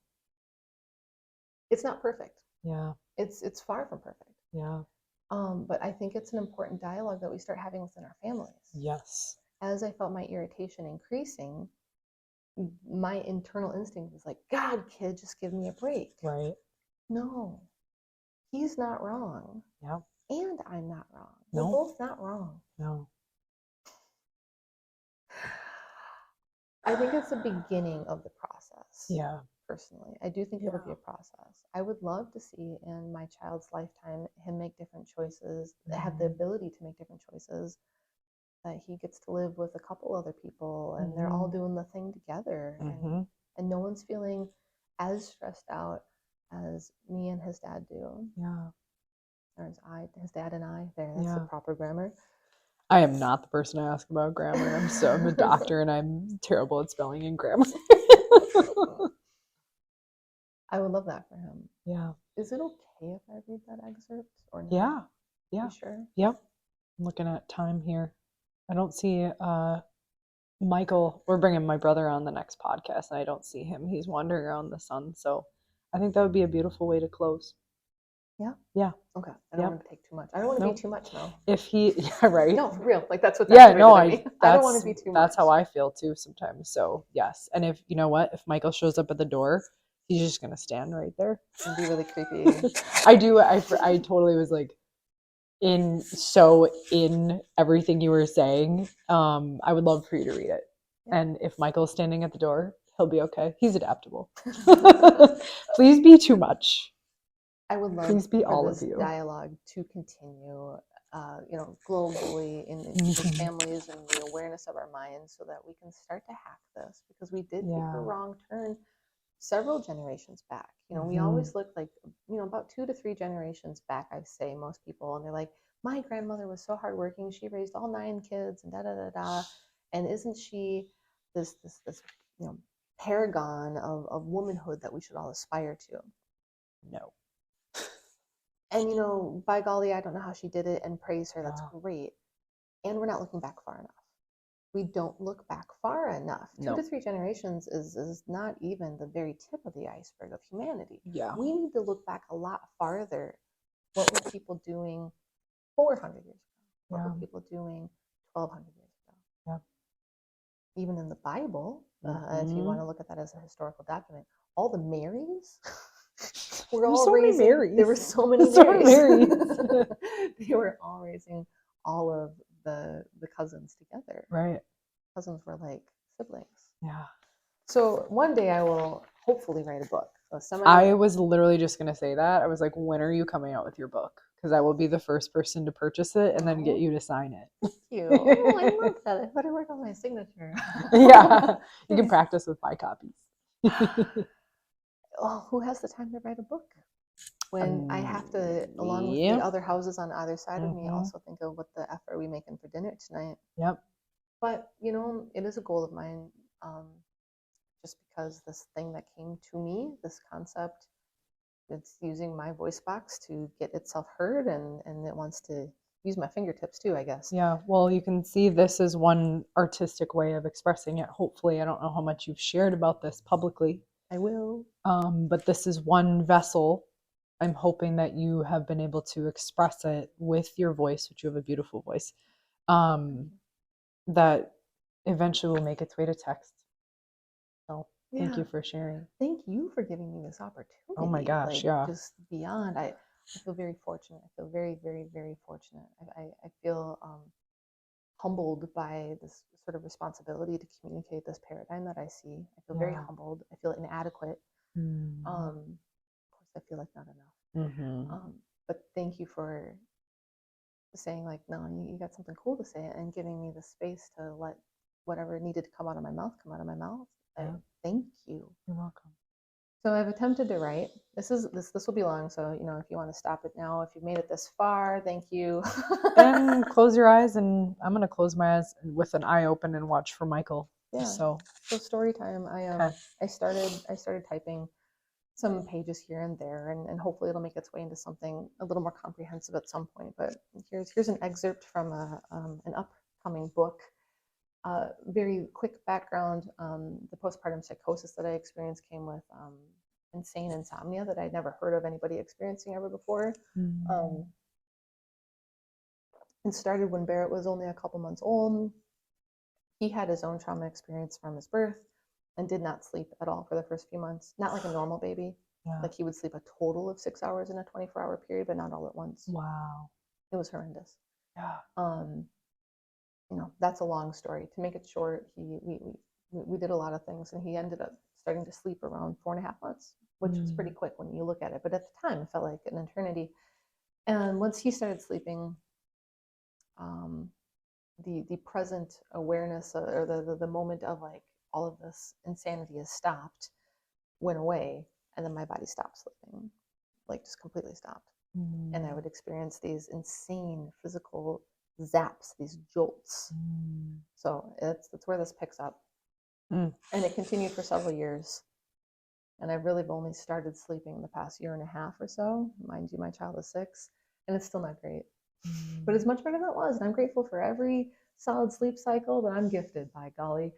It's not perfect. Yeah. It's far from perfect. Yeah. But I think it's an important dialogue that we start having within our families. Yes. As I felt my irritation increasing, my internal instinct was like, God, kid, just give me a break. Right. No, he's not wrong. Yeah. And I'm not wrong. No. We're both not wrong. No. I think it's the beginning of the process. Yeah. Personally, I do think it'll be a process. I would love to see in my child's lifetime him make different choices, have the ability to make different choices, that he gets to live with a couple other people, and they're all doing the thing together, and no one's feeling as stressed out as me and his dad do. Yeah. Or his dad and I. That's the proper grammar. I am not the person to ask about grammar. I'm a doctor, and I'm terrible at spelling and grammar. I would love that for him. Yeah. Is it okay if I read that excerpt or not? Yeah. Yeah. You sure? Yep. I'm looking at time here. I don't see Michael. We're bringing my brother on the next podcast, and I don't see him. He's wandering around the sun. So I think that would be a beautiful way to close. Yeah. Yeah. Okay. I don't Yep. want to take too much. I don't want to Nope. be too much, Mel. If he, yeah, right. No, for real. Like that's what's Yeah, activated no, in me. I don't want to be too much. that's how I feel too sometimes. So yes. And if, you know what, if Michael shows up at the door, he's just going to stand right there. It'd be really creepy. I totally was like in everything you were saying. I would love for you to read it. Yeah. And if Michael's standing at the door, he'll be okay. He's adaptable. Please be too much. I would love Please be for all this of you. dialogue to continue, globally in people's families and the awareness of our minds, so that we can start to hack this, because we did take a wrong turn several generations back. We always look like, about 2 to 3 generations back, I say, most people, and they're like, my grandmother was so hardworking, she raised all 9 kids, and da da da da, and isn't she this paragon of womanhood that we should all aspire to? No. And by golly, I don't know how she did it, and praise her. That's Yeah. great. And we're not looking back far enough. We don't look back far enough. No. 2 to 3 generations is not even the very tip of the iceberg of humanity. Yeah. We need to look back a lot farther. What were people doing 400 years ago? What were people doing 1,200 years ago? Yeah. Even in the Bible, if you want to look at that as a historical document, all the Marys were all so raising. Many Marys. There were so many So Marys. many Marys. They were all raising all of the cousins together. Right. Cousins were like siblings. Yeah. So one day I will hopefully write a book. I was literally just going to say that. I was like, when are you coming out with your book? Because I will be the first person to purchase it and then get you to sign it. Thank you. Oh, I love that. I better work on my signature. Yeah. You can practice with my copies. Oh, who has the time to write a book? When I have to, along with the other houses on either side of me, also think of what the F are we making for dinner tonight. Yep. But, it is a goal of mine, just because this thing that came to me, this concept, it's using my voice box to get itself heard, and it wants to use my fingertips too, I guess. Yeah. Well, you can see this is one artistic way of expressing it. Hopefully, I don't know how much you've shared about this publicly. I will. But this is one vessel. I'm hoping that you have been able to express it with your voice, which you have a beautiful voice, that eventually will make its way to text. So thank you for sharing. Thank you for giving me this opportunity. Oh my gosh, yeah. Just beyond, I feel very fortunate. I feel very, very, very fortunate. I feel humbled by this sort of responsibility to communicate this paradigm that I see. I feel very humbled. I feel inadequate. Of course, I feel like not enough. But thank you for saying, like, no, you got something cool to say, and giving me the space to let whatever needed to come out of my mouth come out of my mouth. Thank you. You're welcome. So I've attempted to write. This will be long, so if you want to stop it now, if you've made it this far, thank you. And close your eyes, and I'm gonna close my eyes with an eye open and watch for Michael. Yeah. So story time. I started typing some pages here and there, and hopefully it'll make its way into something a little more comprehensive at some point. But here's an excerpt from an upcoming book. Very quick background. The postpartum psychosis that I experienced came with insane insomnia that I'd never heard of anybody experiencing ever before. It started when Barrett was only a couple months old. He had his own trauma experience from his birth and did not sleep at all for the first few months. Not like a normal baby. Yeah. Like he would sleep a total of 6 hours in a 24-hour period, but not all at once. Wow. It was horrendous. Yeah. That's a long story. To make it short, we did a lot of things, and he ended up starting to sleep around 4.5 months, which was pretty quick when you look at it. But at the time, it felt like an eternity. And once he started sleeping, the present awareness or the moment of like all of this insanity has stopped, went away, and then my body stopped sleeping, like just completely stopped. And I would experience these insane physical zaps, these jolts. So that's where this picks up. And it continued for several years. And I really have only started sleeping the past 1.5 years or so. Mind you, my child is 6, and it's still not great. But it's much better than it was. And I'm grateful for every solid sleep cycle that I'm gifted, by golly.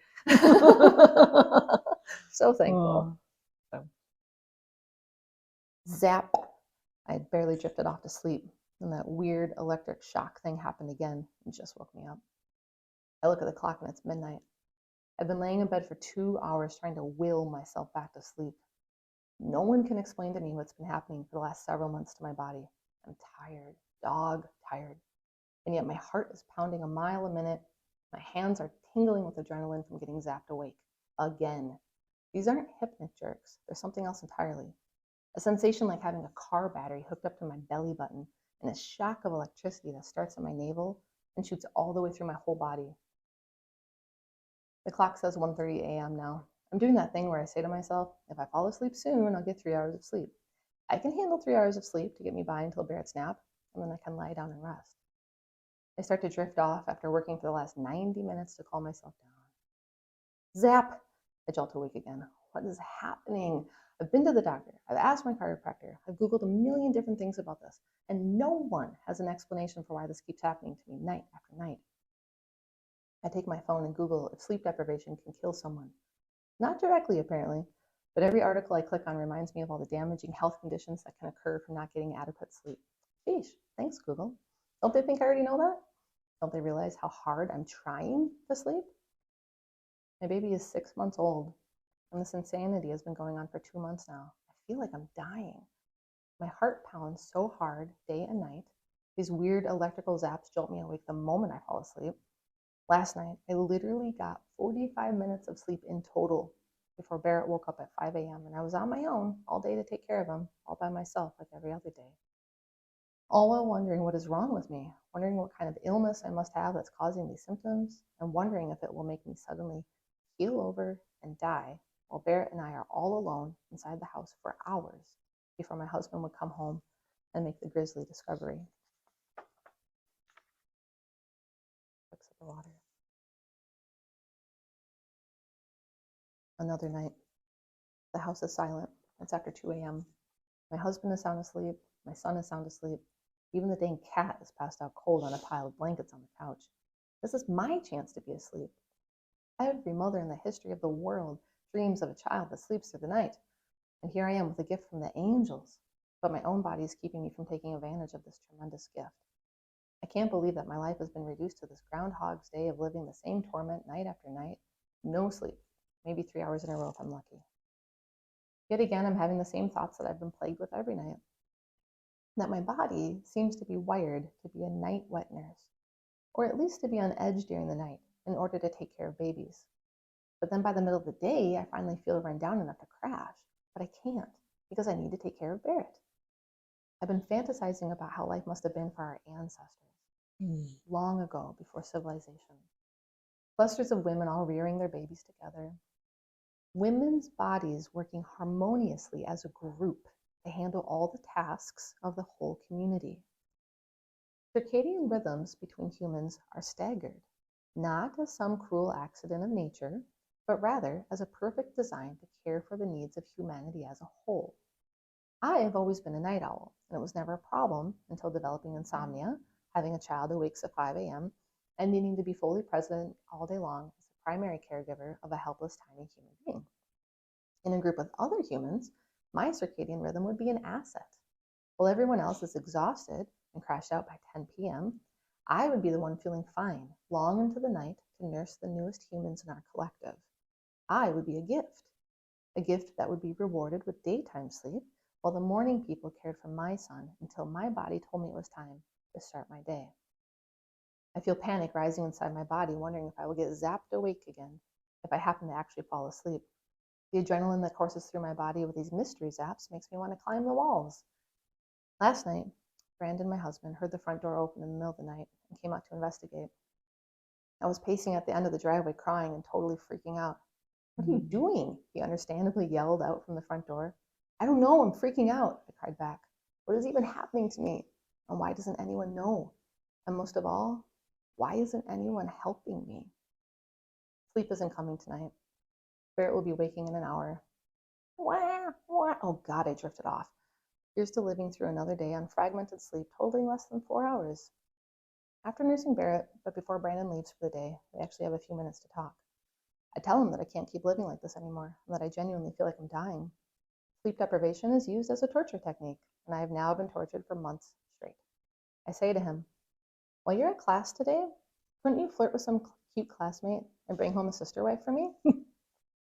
So thankful. So. Zap. I had barely drifted off to sleep, and that weird electric shock thing happened again and just woke me up. I look at the clock and it's midnight. I've been laying in bed for 2 hours trying to will myself back to sleep. No one can explain to me what's been happening for the last several months to my body. I'm tired, dog tired. And yet my heart is pounding a mile a minute. My hands are tingling with adrenaline from getting zapped awake. Again. These aren't hypnic jerks. They're something else entirely. A sensation like having a car battery hooked up to my belly button and a shock of electricity that starts at my navel and shoots all the way through my whole body. The clock says 1:30 a.m. now. I'm doing that thing where I say to myself, if I fall asleep soon, I'll get 3 hours of sleep. I can handle 3 hours of sleep to get me by until Barrett's nap, and then I can lie down and rest. I start to drift off after working for the last 90 minutes to calm myself down. Zap! I jolt awake again. What is happening? I've been to the doctor. I've asked my chiropractor. I've Googled a million different things about this, and no one has an explanation for why this keeps happening to me night after night. I take my phone and Google if sleep deprivation can kill someone. Not directly, apparently, but every article I click on reminds me of all the damaging health conditions that can occur from not getting adequate sleep. Sheesh, thanks, Google. Don't they think I already know that? Don't they realize how hard I'm trying to sleep? My baby is 6 months old, and this insanity has been going on for 2 months now. I feel like I'm dying. My heart pounds so hard day and night. These weird electrical zaps jolt me awake the moment I fall asleep. Last night, I literally got 45 minutes of sleep in total before Barrett woke up at 5 a.m. and I was on my own all day to take care of him, all by myself like every other day. All while wondering what is wrong with me, wondering what kind of illness I must have that's causing these symptoms, and wondering if it will make me suddenly keel over and die while Barrett and I are all alone inside the house for hours before my husband would come home and make the grisly discovery. Looks at the water. Another night. The house is silent. It's after 2 a.m. My husband is sound asleep. My son is sound asleep. Even the dang cat is passed out cold on a pile of blankets on the couch. This is my chance to be asleep. Every mother in the history of the world dreams of a child that sleeps through the night. And here I am with a gift from the angels. But my own body is keeping me from taking advantage of this tremendous gift. I can't believe that my life has been reduced to this Groundhog's Day of living the same torment night after night. No sleep. Maybe 3 hours in a row if I'm lucky. Yet again, I'm having the same thoughts that I've been plagued with every night. That my body seems to be wired to be a night wet nurse, or at least to be on edge during the night in order to take care of babies. But then by the middle of the day, I finally feel run down enough to crash, but I can't because I need to take care of Barrett. I've been fantasizing about how life must have been for our ancestors, long ago before civilization. Clusters of women all rearing their babies together. Women's bodies working harmoniously as a group to handle all the tasks of the whole community. Circadian rhythms between humans are staggered, not as some cruel accident of nature, but rather as a perfect design to care for the needs of humanity as a whole. I have always been a night owl, and it was never a problem until developing insomnia, having a child who wakes at 5 a.m., and needing to be fully present all day long as the primary caregiver of a helpless, tiny human being. In a group of other humans, my circadian rhythm would be an asset. While everyone else is exhausted and crashed out by 10 p.m., I would be the one feeling fine long into the night to nurse the newest humans in our collective. I would be a gift that would be rewarded with daytime sleep, while the morning people cared for my son until my body told me it was time to start my day. I feel panic rising inside my body, wondering if I will get zapped awake again if I happen to actually fall asleep. The adrenaline that courses through my body with these mystery zaps makes me want to climb the walls. Last night, Brandon, my husband, heard the front door open in the middle of the night and came out to investigate. I was pacing at the end of the driveway, crying and totally freaking out. "What are you doing?" he understandably yelled out from the front door. "I don't know, I'm freaking out," I cried back. "What is even happening to me? And why doesn't anyone know? And most of all, why isn't anyone helping me?" Sleep isn't coming tonight. Barrett will be waking in an hour. Wah, wah. Oh God, I drifted off. Here's to living through another day on fragmented sleep totaling less than 4 hours. After nursing Barrett, but before Brandon leaves for the day, we actually have a few minutes to talk. I tell him that I can't keep living like this anymore, and that I genuinely feel like I'm dying. Sleep deprivation is used as a torture technique, and I have now been tortured for months straight. I say to him, while you're at class today, couldn't you flirt with some cute classmate and bring home a sister wife for me?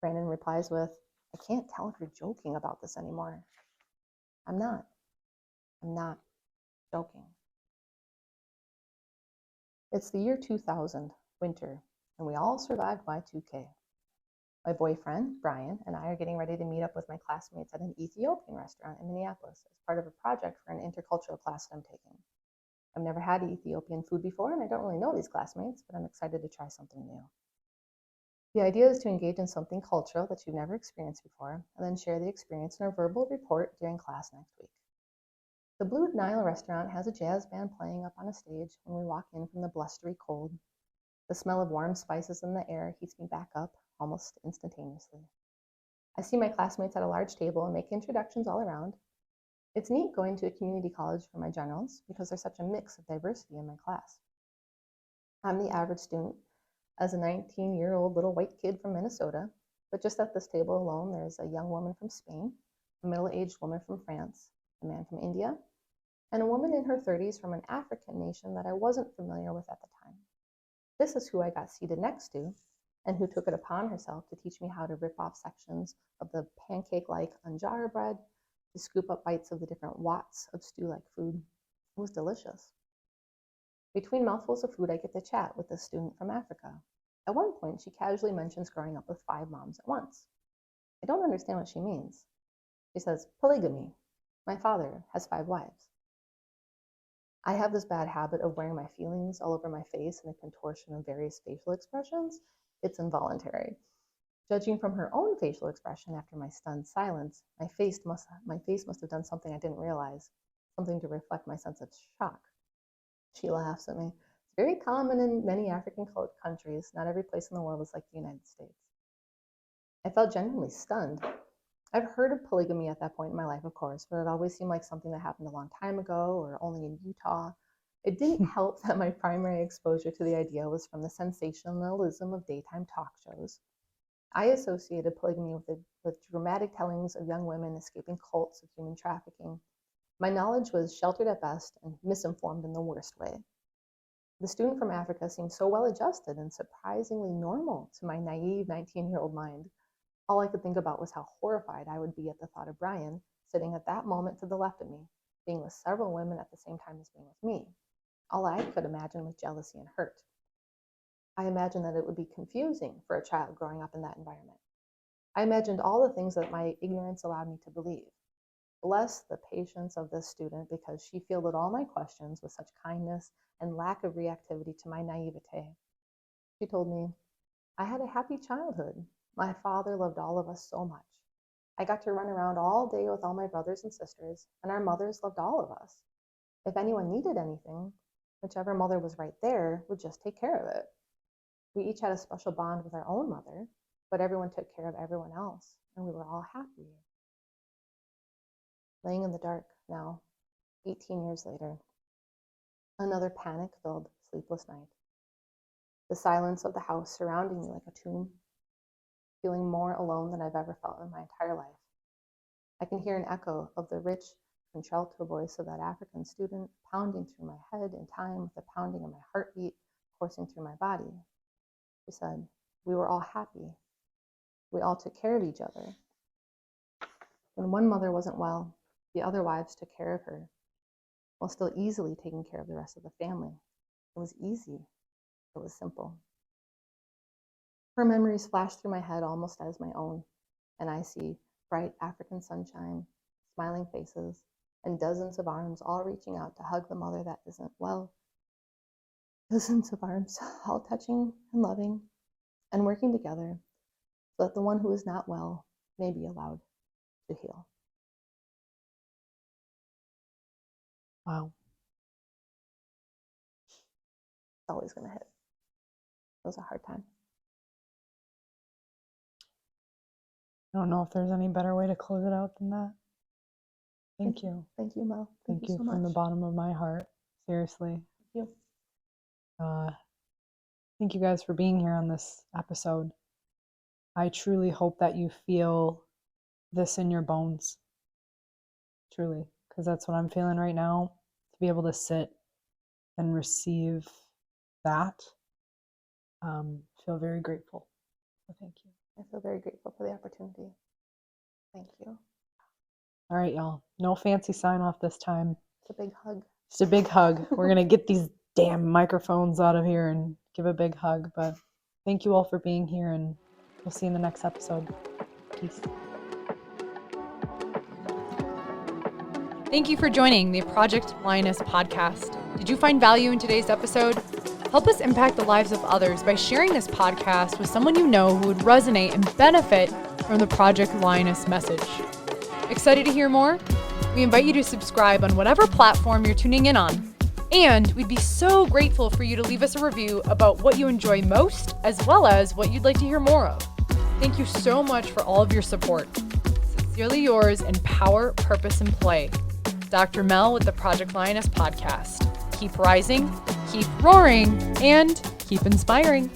Brandon replies with, I can't tell if you're joking about this anymore. I'm not joking. It's the year 2000, winter, and we all survived Y2K. My boyfriend, Brian, and I are getting ready to meet up with my classmates at an Ethiopian restaurant in Minneapolis as part of a project for an intercultural class that I'm taking. I've never had Ethiopian food before, and I don't really know these classmates, but I'm excited to try something new. The idea is to engage in something cultural that you've never experienced before, and then share the experience in a verbal report during class next week. The Blue Nile restaurant has a jazz band playing up on a stage when we walk in from the blustery cold. The smell of warm spices in the air heats me back up almost instantaneously. I see my classmates at a large table and make introductions all around. It's neat going to a community college for my generals because there's such a mix of diversity in my class. I'm the average student as a 19-year-old little white kid from Minnesota, but just at this table alone, there's a young woman from Spain, a middle-aged woman from France, a man from India, and a woman in her 30s from an African nation that I wasn't familiar with at the time. This is who I got seated next to, and who took it upon herself to teach me how to rip off sections of the pancake-like anjara bread, to scoop up bites of the different wats of stew-like food. It was delicious. Between mouthfuls of food, I get to chat with this student from Africa. At one point, she casually mentions growing up with 5 moms at once. I don't understand what she means. She says, polygamy. My father has 5 wives. I have this bad habit of wearing my feelings all over my face in a contortion of various facial expressions. It's involuntary. Judging from her own facial expression after my stunned silence, my face must have done something I didn't realize, something to reflect my sense of shock. She laughs at me. It's very common in many African countries. Not every place in the world is like the United States. I felt genuinely stunned. I've heard of polygamy at that point in my life, of course, but it always seemed like something that happened a long time ago or only in Utah. It didn't help that my primary exposure to the idea was from the sensationalism of daytime talk shows. I associated polygamy with dramatic tellings of young women escaping cults of human trafficking. My knowledge was sheltered at best and misinformed in the worst way. The student from Africa seemed so well-adjusted and surprisingly normal to my naive 19-year-old mind. All I could think about was how horrified I would be at the thought of Brian, sitting at that moment to the left of me, being with several women at the same time as being with me. All I could imagine was jealousy and hurt. I imagined that it would be confusing for a child growing up in that environment. I imagined all the things that my ignorance allowed me to believe. Bless the patience of this student because she fielded all my questions with such kindness and lack of reactivity to my naivete. She told me, I had a happy childhood. My father loved all of us so much. I got to run around all day with all my brothers and sisters, and our mothers loved all of us. If anyone needed anything, whichever mother was right there would just take care of it. We each had a special bond with our own mother, but everyone took care of everyone else, and we were all happy. Laying in the dark now, 18 years later, another panic-filled, sleepless night. The silence of the house surrounding me like a tomb, feeling more alone than I've ever felt in my entire life. I can hear an echo of the rich contralto voice of that African student pounding through my head in time with the pounding of my heartbeat coursing through my body. She said, we were all happy. We all took care of each other. When one mother wasn't well, the other wives took care of her, while still easily taking care of the rest of the family. It was easy. It was simple. Her memories flash through my head almost as my own, and I see bright African sunshine, smiling faces, and dozens of arms all reaching out to hug the mother that isn't well. Dozens of arms all touching and loving and working together so that the one who is not well may be allowed to heal. Wow. It's always going to hit. It was a hard time. I don't know if there's any better way to close it out than that. Thank you. Thank you, Mel. Thank you so from the much. bottom of my heart. Seriously. Thank you. Thank you guys for being here on this episode. I truly hope that you feel this in your bones. Truly. because that's what I'm feeling right now. To be able to sit and receive that, feel very grateful. So thank you. I feel very grateful for the opportunity. Thank you. All right, y'all. No fancy sign off this time. It's a big hug. Just a big hug. We're going to get these damn microphones out of here and give a big hug. But thank you all for being here, and we'll see you in the next episode. Peace. Thank you for joining the Project Lioness podcast. Did you find value in today's episode? Help us impact the lives of others by sharing this podcast with someone you know who would resonate and benefit from the Project Lioness message. Excited to hear more? We invite you to subscribe on whatever platform you're tuning in on. And we'd be so grateful for you to leave us a review about what you enjoy most, as well as what you'd like to hear more of. Thank you so much for all of your support. Sincerely yours in power, purpose, and play. Dr. Mel with the Project Lioness podcast. Keep rising, keep roaring, and keep inspiring.